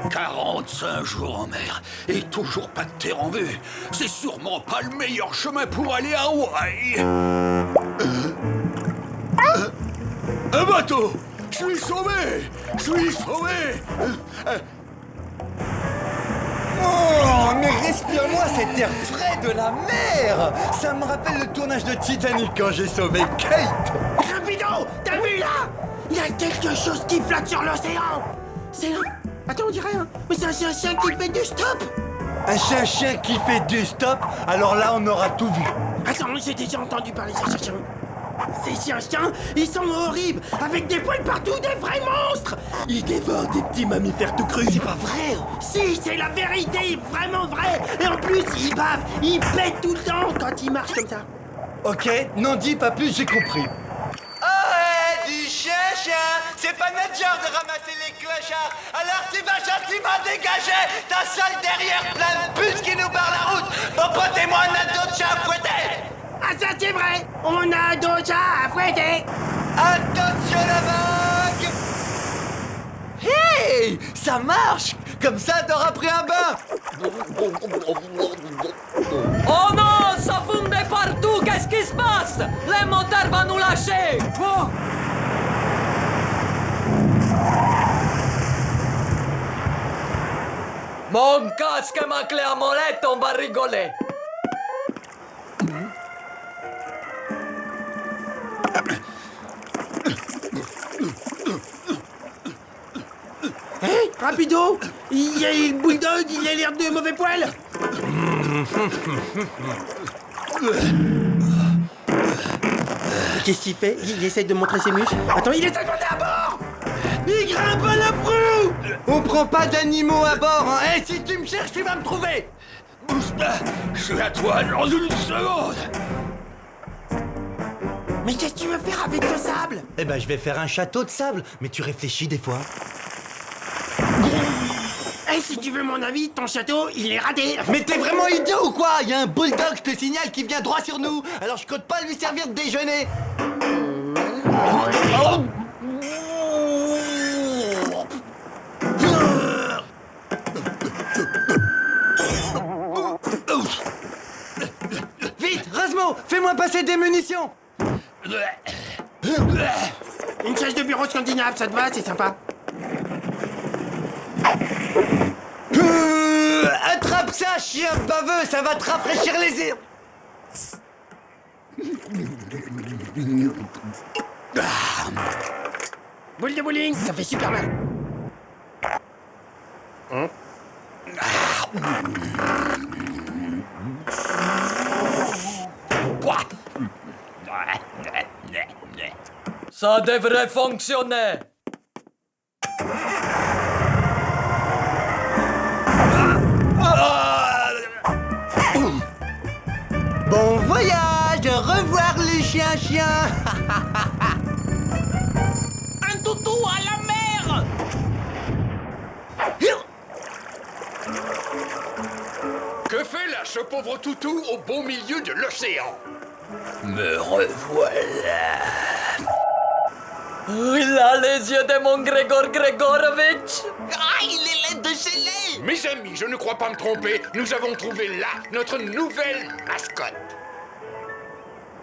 45 jours en mer et toujours pas de terre en vue. C'est sûrement pas le meilleur chemin pour aller à Hawaï. Un bateau! Je suis sauvé! Je suis sauvé! Oh, mais respire-moi cet air frais de la mer! Ça me rappelle le tournage de Titanic quand j'ai sauvé Kate! Rapido, t'as vu, là? Il y a quelque chose qui flotte sur l'océan. C'est un... Attends, on dirait, hein. Mais c'est un chien qui fait du stop. Un chien qui fait du stop? Alors là, on aura tout vu. Attends, j'ai déjà entendu parler de ces chiens. Ces chiens, ils sont horribles, avec des poils partout, des vrais monstres. Ils dévorent des petits mammifères tout crus. C'est pas vrai. Si, c'est la vérité, vraiment vrai. Et en plus, ils bavent, ils pètent tout le temps quand ils marchent comme ça. Ok, n'en dis pas plus, j'ai compris. Oh, du chien, c'est pas notre genre de ramasser les clochards. Alors tu vas gentiment dégager ta sale derrière plein de puces qui nous barrent la route. Mon pote et moi, on a d'autres chats à fouetter. Ah, ça c'est vrai. On a d'autres chats à fouetter. Attention la vague. Hey, ça marche. Comme ça, t'auras pris un bain. Oh non, ça fume de partout, qu'est-ce qui se passe? Le moteur va nous lâcher. Oh. Mon casque et ma clé à molette, on va rigoler. Hé, rapido. Il y a le bulldog, il a l'air de mauvais poil. Qu'est-ce qu'il fait? Il essaie de montrer ses muscles. Attends, il essaie de monter à bord. Il grimpe à la proue. On prend pas d'animaux à bord, hein. Eh, si tu me cherches, tu vas me trouver. Bouge pas, je suis à toi dans une seconde. Mais qu'est-ce que tu veux faire avec ce sable? Eh ben, je vais faire un château de sable. Mais tu réfléchis des fois. Eh, si tu veux mon avis, ton château, il est raté. Mais t'es vraiment idiot ou quoi? Y a un bulldog, je te signale, qui vient droit sur nous. Alors je compte pas lui servir de déjeuner. Vite, Rasmo, fais-moi passer des munitions. Une chaise de bureau scandinave, ça te va? C'est sympa. Chope ça, chien baveux, ça va te rafraîchir les yeux. Boule de bowling, ça fait super mal. Ça devrait fonctionner. Bon voyage, au revoir les chiens. Un toutou à la mer. Que fait là ce pauvre toutou au beau milieu de l'océan? Me revoilà. Il a les yeux de mon Grégor Grégorovitch. Ah, il est laid de chez laid. Mes amis, je ne crois pas me tromper, nous avons trouvé là notre nouvelle mascotte.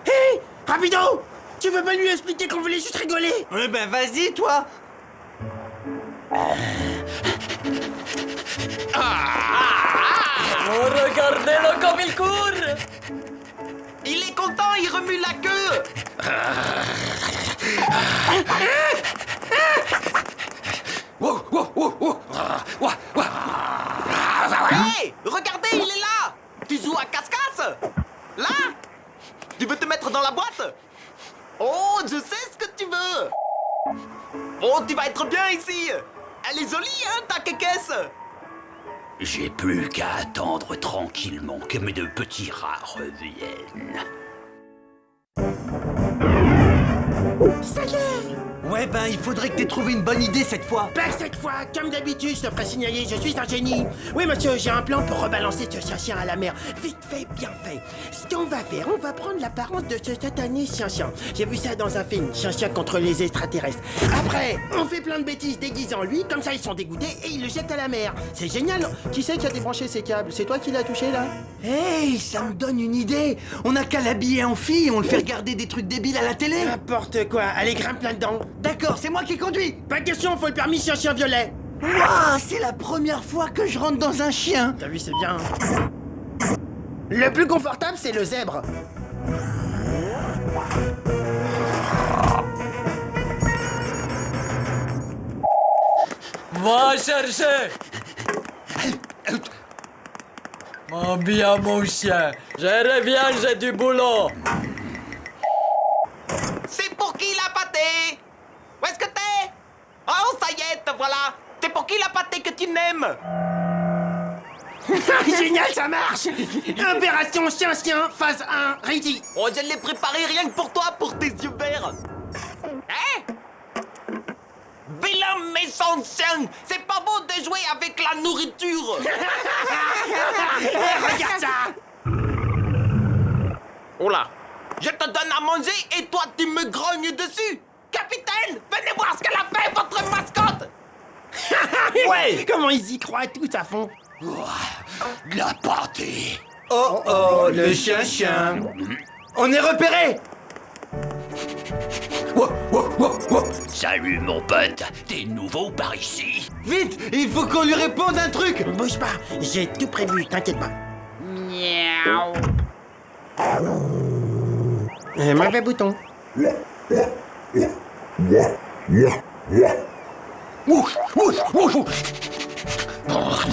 Hé, rapido! Tu veux pas lui expliquer qu'on voulait juste rigoler? Ouais, ben vas-y, toi. Oh, regardez-le comme il court. Il est content, il remue la queue. Hé, regardez, il est là. Tu joues à casse-casse? Là? Tu veux te mettre dans la boîte? Oh, je sais ce que tu veux. Oh, tu vas être bien ici. Elle est jolie, hein, ta quéquesse. J'ai plus qu'à attendre tranquillement que mes deux petits rats reviennent. Ça y est! Ouais, ben il faudrait que t'aies trouvé une bonne idée cette fois. Pas cette fois, comme d'habitude, je te ferai signaler, je suis un génie. Oui, monsieur, j'ai un plan pour rebalancer ce chien à la mer. Vite fait, bien fait. Ce qu'on va faire, on va prendre l'apparence de ce satané chien-chien. J'ai vu ça dans un film, chien-chien contre les extraterrestres. Après, on fait plein de bêtises déguisant lui, comme ça ils sont dégoûtés et ils le jettent à la mer. C'est génial. Qui c'est qui a débranché ces câbles? C'est toi qui l'as touché, là? Hey, ça me donne une idée. On a qu'à l'habiller en fille, on le fait regarder des trucs débiles à la télé. N'importe quoi, allez, grimpe là-dedans. D'accord, c'est moi qui conduis. Pas question, faut le permis chien-chien violet. Waouh, c'est la première fois que je rentre dans un chien. T'as vu, c'est bien. Le plus confortable, c'est le zèbre. Va chercher. Mon bien, mon chien. Je reviens, j'ai du boulot. C'est pour qui la pâtée? Où est-ce que t'es? Oh, ça y est, te voilà. C'est pour qui la pâtée que tu n'aimes? Génial, ça marche. Opération chien-chien, phase 1, ready. Oh, je l'ai préparé rien que pour toi, pour tes yeux verts. Hein? Vilain méchant chien, c'est pas beau de jouer avec la nourriture. Regarde ça. Oh là, je te donne à manger et toi tu me grognes dessus. Capitaine, venez voir ce qu'elle a fait, votre mascotte. Ouais. Comment ils y croient tous à fond? La pâtée. Oh oh, le chien-chien. On est repéré. Salut mon pote, t'es nouveau par ici? Vite, il faut qu'on lui réponde un truc. Bouge pas, j'ai tout prévu, t'inquiète pas. Miaou. Mauvais bouton.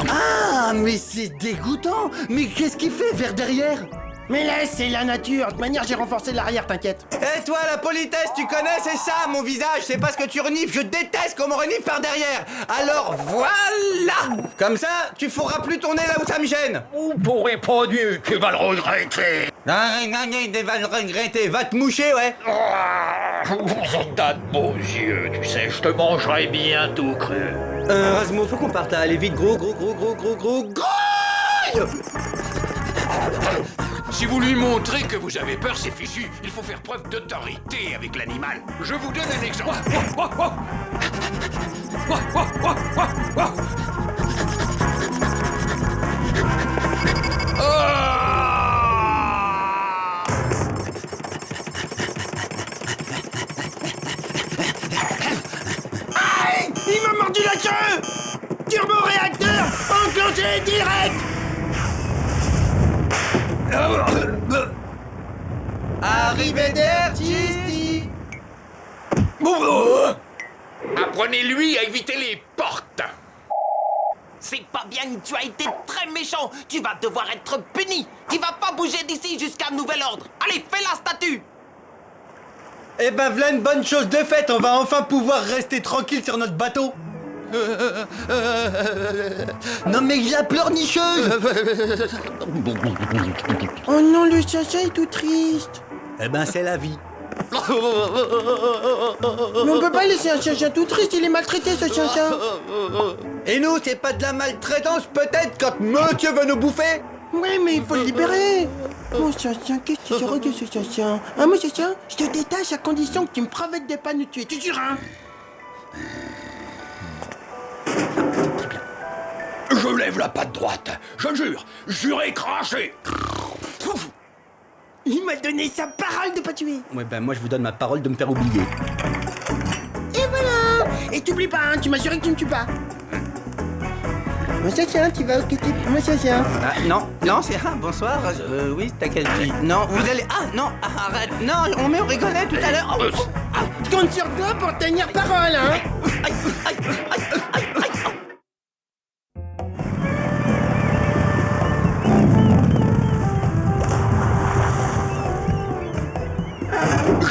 Ah, mais c'est dégoûtant. Mais qu'est-ce qu'il fait vers derrière? Mais là, c'est la nature. De toute manière, j'ai renforcé l'arrière, t'inquiète. Eh toi, la politesse, tu connais, c'est ça, mon visage. C'est parce que tu renifles. Je déteste qu'on me renifle par derrière. Alors voilà. Comme ça, tu fourras plus ton nez là où ça me gêne. Vous pourrez pas Dieu, tu vas le regretter. Va le regretter. Va te moucher, ouais. T'as de beaux yeux, tu sais, je te mangerai bien tout cru. Rasmo, faut qu'on parte là. Allez vite, gros. Si vous lui montrez que vous avez peur, c'est fichu. Il faut faire preuve d'autorité avec l'animal. Je vous donne un exemple. Aïe! Il m'a mordu la queue! Turbo-réacteur enclenché direct! Arrivederci. Apprenez-lui à éviter les portes. C'est pas bien, tu as été très méchant. Tu vas devoir être puni. Tu vas pas bouger d'ici jusqu'à nouvel ordre. Allez, fais la statue. Eh ben, v'là une bonne chose de faite. On va enfin pouvoir rester tranquille sur notre bateau. Non mais la pleurnicheuse. Oh non, le chacha est tout triste. Eh ben, c'est la vie. Mais on peut pas laisser un chacha tout triste, il est maltraité ce chacha. Et nous, c'est pas de la maltraitance peut-être quand monsieur veut nous bouffer? Ouais, mais il faut le libérer. Mon chacha, qu'est-ce que tu regardes ce chacha? Hein, mon chacha, je te détache à condition que tu me provoques de pas nous tuer, tu jures, hein? Je lève la patte droite. Je jure. Juré craché. Il m'a donné sa parole de pas tuer. Ouais, ben moi je vous donne ma parole de me faire oublier. Et voilà. Et t'oublies pas, hein, tu m'as juré que tu me tues pas. Mon chacha, tu vas au quitter. Mon chacha. Ah, non, c'est... Ah, bonsoir, oui, t'as quelle fille? Non, vous allez... Ah, non, arrête. Non, on me rigolait tout à l'heure. Oh. Je compte sur toi pour tenir parole, hein.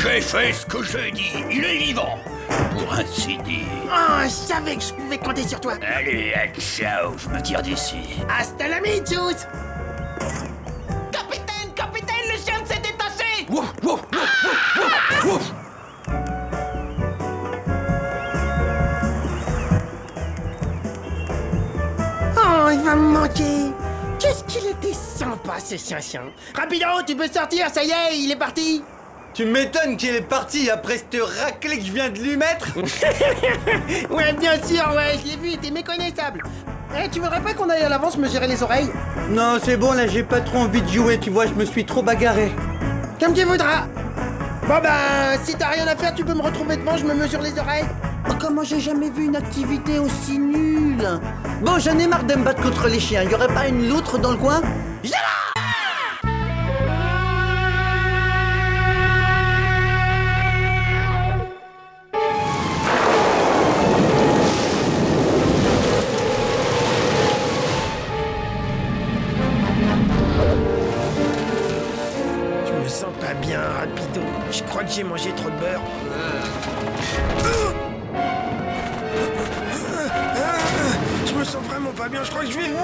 J'ai fait ce que j'ai dit. Il est vivant. Pour ainsi dire. Oh, je savais que je pouvais compter sur toi. Allez, ciao, je me tire d'ici. Hasta la mijus. Capitaine, le chien s'est détaché. Wouf, wouf, wouf, wouf, wouf. Oh, il va me manquer. Qu'est-ce qu'il était sympa, ce chien. Rapido, tu peux sortir, ça y est, il est parti. Tu m'étonnes qu'il est parti après cette raclée que je viens de lui mettre. Ouais, bien sûr, ouais, je l'ai vu, il était méconnaissable. Eh, tu voudrais pas qu'on aille à l'avance me gérer les oreilles? Non, c'est bon, là, j'ai pas trop envie de jouer, tu vois, je me suis trop bagarré. Comme tu voudras. Bon ben, si t'as rien à faire, tu peux me retrouver devant, je me mesure les oreilles. Oh, comment j'ai jamais vu une activité aussi nulle. Bon, j'en ai marre de me battre contre les chiens. Y aurait pas une loutre dans le coin? Je me sens pas bien, rapido. Je crois que j'ai mangé trop de beurre. Je me sens vraiment pas bien, je crois que je vais vomir.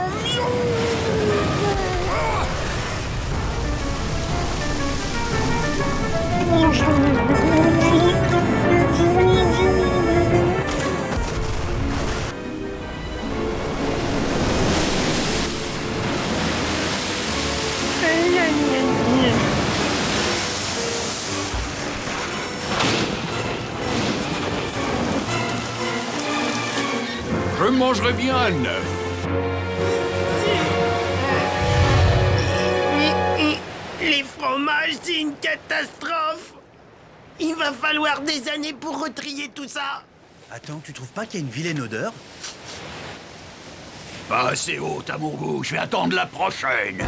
Je mangerai bien un œuf. Les fromages, c'est une catastrophe. Il va falloir des années pour retrier tout ça. Attends, tu trouves pas qu'il y a une vilaine odeur? Pas assez haute à mon goût. Je vais attendre la prochaine.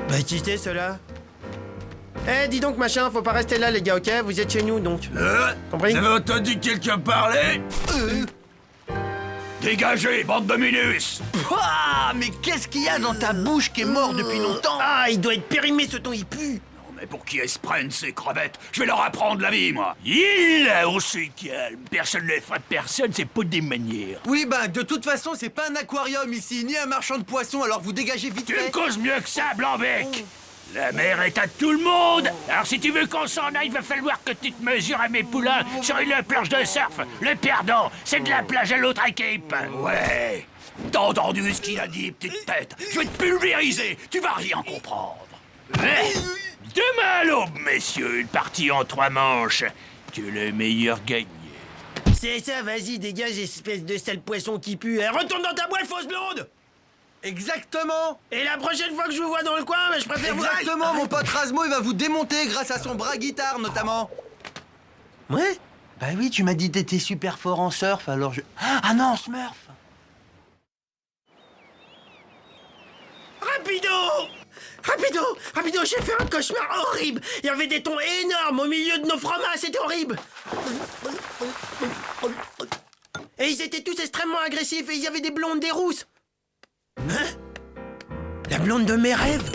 Bah, qui c'est, cela? Eh, dis donc, machin, faut pas rester là, les gars, ok? Vous êtes chez nous, donc. Compris? Vous avez entendu quelqu'un parler? Dégagez, bande de minus! Pouah, mais qu'est-ce qu'il y a dans ta bouche qui est mort depuis longtemps? Ah, il doit être périmé, ce ton, il pue. Non, mais pour qui elles se prennent, ces crevettes? Je vais leur apprendre la vie, moi! On se calme. Personne ne les fera de personne, c'est pas des manières. Oui, bah, de toute façon, c'est pas un aquarium ici, ni un marchand de poissons, alors vous dégagez vite Tu me fait. causes mieux que ça, Blanc-Bec! La mer est à tout le monde! Alors si tu veux qu'on s'en aille, il va falloir que tu te mesures à mes poulains sur une planche de surf. Le perdant, c'est de la plage à l'autre équipe. Ouais! T'as entendu ce qu'il a dit, petite tête? Je vais te pulvériser, tu vas rien comprendre. Demain à l'aube, messieurs, une partie en 3 manches. Que le meilleur gagne. C'est ça, vas-y, dégage, espèce de sale poisson qui pue. Eh, retourne dans ta boîte, fausse blonde! Exactement. Et la prochaine fois que je vous vois dans le coin, je préfère vous... Exactement, mon pote Rasmo, il va vous démonter grâce à son bras guitare, notamment. Ouais? Bah oui, tu m'as dit que t'étais super fort en surf, alors je... Ah non, Smurf! Rapido! Rapido, j'ai fait un cauchemar horrible. Il y avait des thons énormes au milieu de nos fromages, c'était horrible. Et ils étaient tous extrêmement agressifs et il y avait des blondes, des rousses. Hein? La blonde de mes rêves.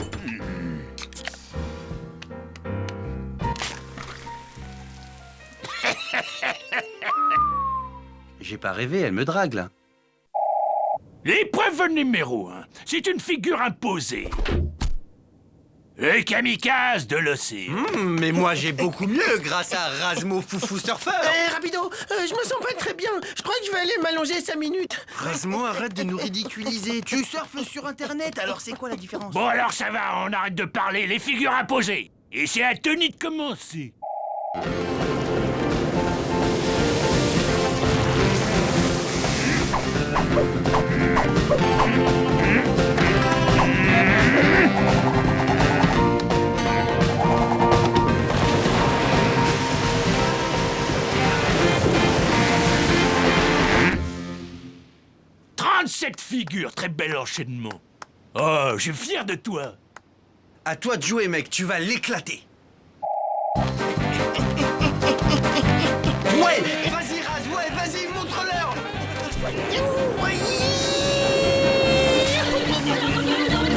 J'ai pas rêvé, elle me drague, là. L'épreuve numéro 1, c'est une figure imposée. Le kamikaze de l'océan. Mais moi j'ai beaucoup mieux grâce à Razmo Foufou Surfeur. Rapido, je me sens pas très bien. Je crois que je vais aller m'allonger 5 minutes. Razmo, arrête de nous ridiculiser. Tu surfes sur Internet, alors c'est quoi la différence? Bon alors ça va, on arrête de parler, les figures imposées. Et c'est à Tony de commencer. Cette figure, très bel enchaînement. Oh, je suis fier de toi. À toi de jouer, mec, tu vas l'éclater. Ouais, vas-y Raz, ouais, vas-y, montre-leur.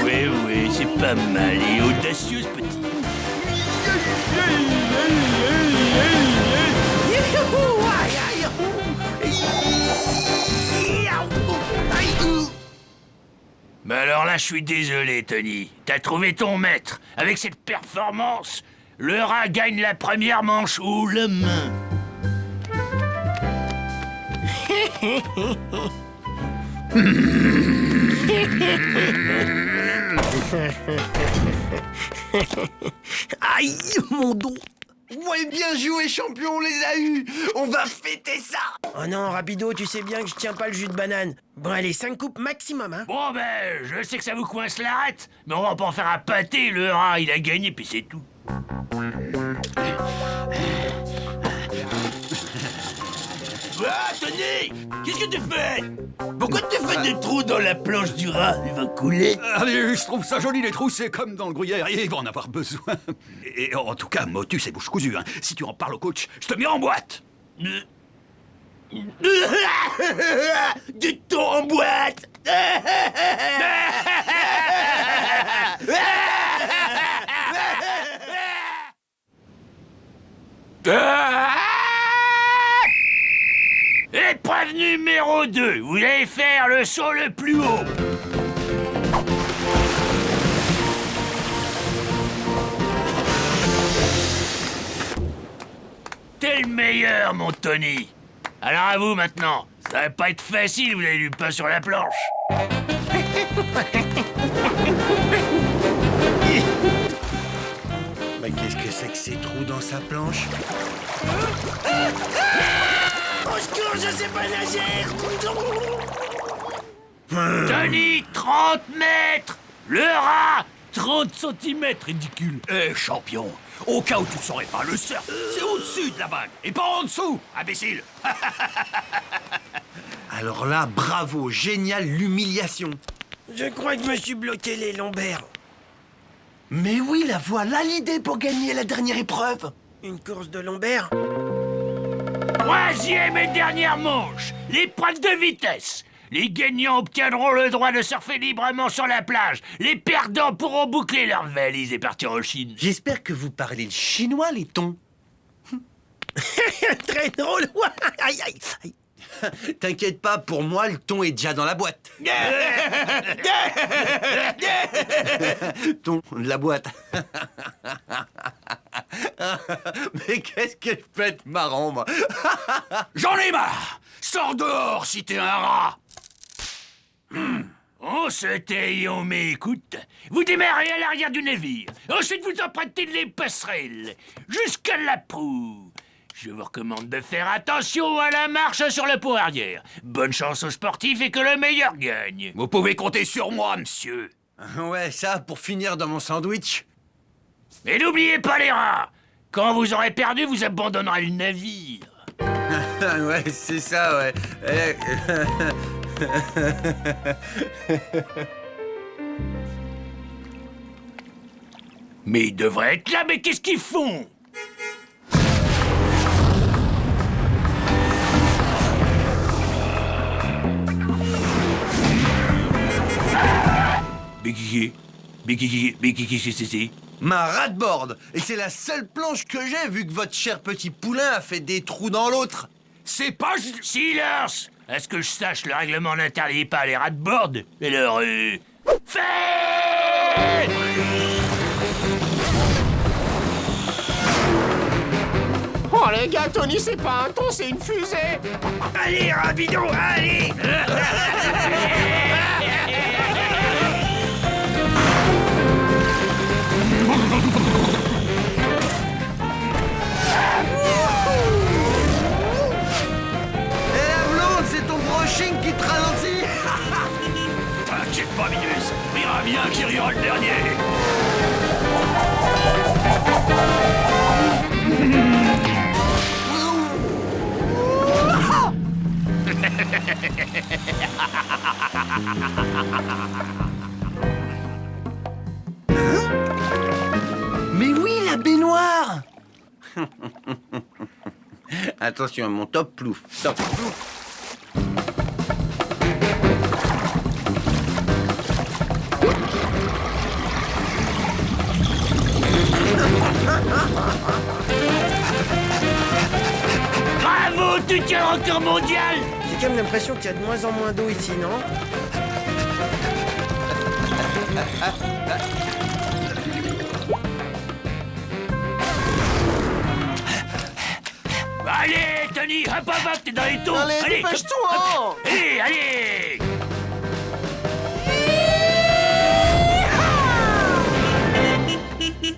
Ouais, c'est pas mal et audacieuse, petit. Mais alors là, je suis désolé, Tony. T'as trouvé ton maître. Avec cette performance, le rat gagne la première manche haut la main. Aïe, mon dos. Ouais, bien joué, champion, on les a eus. On va fêter ça. Oh non, Rapido, tu sais bien que je tiens pas le jus de banane. Bon, allez, 5 coupes maximum, hein. Bon, ben, je sais que ça vous coince la rate, mais on va pas en faire un pâté, le rat, il a gagné, puis c'est tout. Ah, Tony! Qu'est-ce que tu fais? Pourquoi tu fais des trous dans la planche du rat? Il va couler. Allez, je trouve ça joli, les trous, c'est comme dans le gruyère, il va en avoir besoin. Et en tout cas, Motus et bouche cousue, hein. Si tu en parles au coach, je te mets en boîte. Du thon en boîte. Épreuve numéro 2, vous allez faire le saut le plus haut. T'es le meilleur, mon Tony. Alors à vous maintenant. Ça va pas être facile, vous avez du pain sur la planche. Mais qu'est-ce que c'est que ces trous dans sa planche? Au secours, je sais pas nager. Tony, 30 mètres. Le rat, 30 centimètres, ridicule. Champion, au cas où tu ne saurais pas, le surf, c'est au-dessus de la vague, et pas en dessous, imbécile. Alors là, bravo, génial, l'humiliation. Je crois que je me suis bloqué les lombaires. Mais oui, la voilà l'idée pour gagner la dernière épreuve. Une course de lombaires? Troisième et dernière manche, l'épreuve de vitesse. Les gagnants obtiendront le droit de surfer librement sur la plage. Les perdants pourront boucler leurs valises et partir en Chine. J'espère que vous parlez le chinois, les thons. Très drôle. Aïe, aïe, aïe. T'inquiète pas, pour moi, le thon est déjà dans la boîte. Thon de la boîte. Mais qu'est-ce que je peux être marrant, moi. J'en ai marre. Sors dehors si t'es un rat. On se tait, on m'écoute. Vous démarrez à l'arrière du navire. Ensuite, vous empruntez les passerelles jusqu'à la proue. Je vous recommande de faire attention à la marche sur le pont arrière. Bonne chance aux sportifs et que le meilleur gagne. Vous pouvez compter sur moi, monsieur. Ouais, ça, pour finir dans mon sandwich. Et n'oubliez pas les rats. Quand vous aurez perdu, vous abandonnerez le navire. Ouais, c'est ça, ouais. Mais ils devraient être là, mais qu'est-ce qu'ils font? Mais qui c'est? Ma rat-board. Et c'est la seule planche que j'ai, vu que votre cher petit poulain a fait des trous dans l'autre. C'est pas... Silence! À ce que je sache, le règlement n'interdit pas les rat-boards. Et leur... Fait! Oh les gars, Tony, c'est pas un ton, c'est une fusée. Allez, Rapido, allez. Et la blonde, c'est ton brushing qui te ralentit. T'inquiète pas, Minus. Rira bien qui rira le dernier. Mais oui, la baignoire. Attention à mon top plouf. Top plouf. Bravo, tu tiens le record mondial! J'ai quand même l'impression qu'il y a de moins en moins d'eau ici, non? Allez, Tony, hop, t'es dans les taux! Allez, dépêche-toi! Hop. Allez!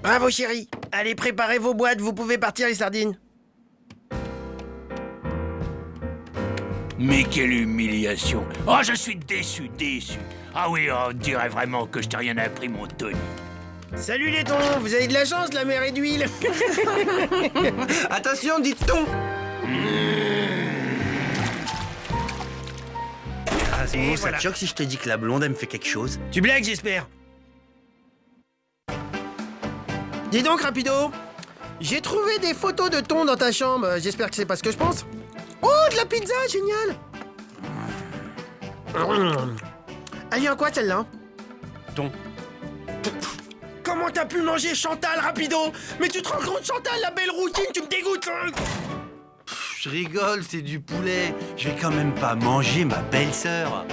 Bravo, chérie. Allez, préparez vos boîtes, vous pouvez partir, les sardines. Mais quelle humiliation! Oh, je suis déçu! Ah oui, on dirait vraiment que je t'ai rien appris, mon Tony. Salut les thons, vous avez de la chance, la mer est d'huile. Attention, dites thon. Et Ça voilà. te choque si je te dis que la blonde, elle me fait quelque chose? Tu blagues, j'espère. Dis donc, Rapido, j'ai trouvé des photos de thon dans ta chambre. J'espère que c'est pas ce que je pense. Oh, de la pizza, génial. Elle vient quoi, celle-là? Thon. Comment t'as pu manger Chantal, Rapido? Mais tu te rends compte, Chantal, la belle routine, tu me dégoûtes, hein. Je rigole, c'est du poulet. Je vais quand même pas manger ma belle-sœur.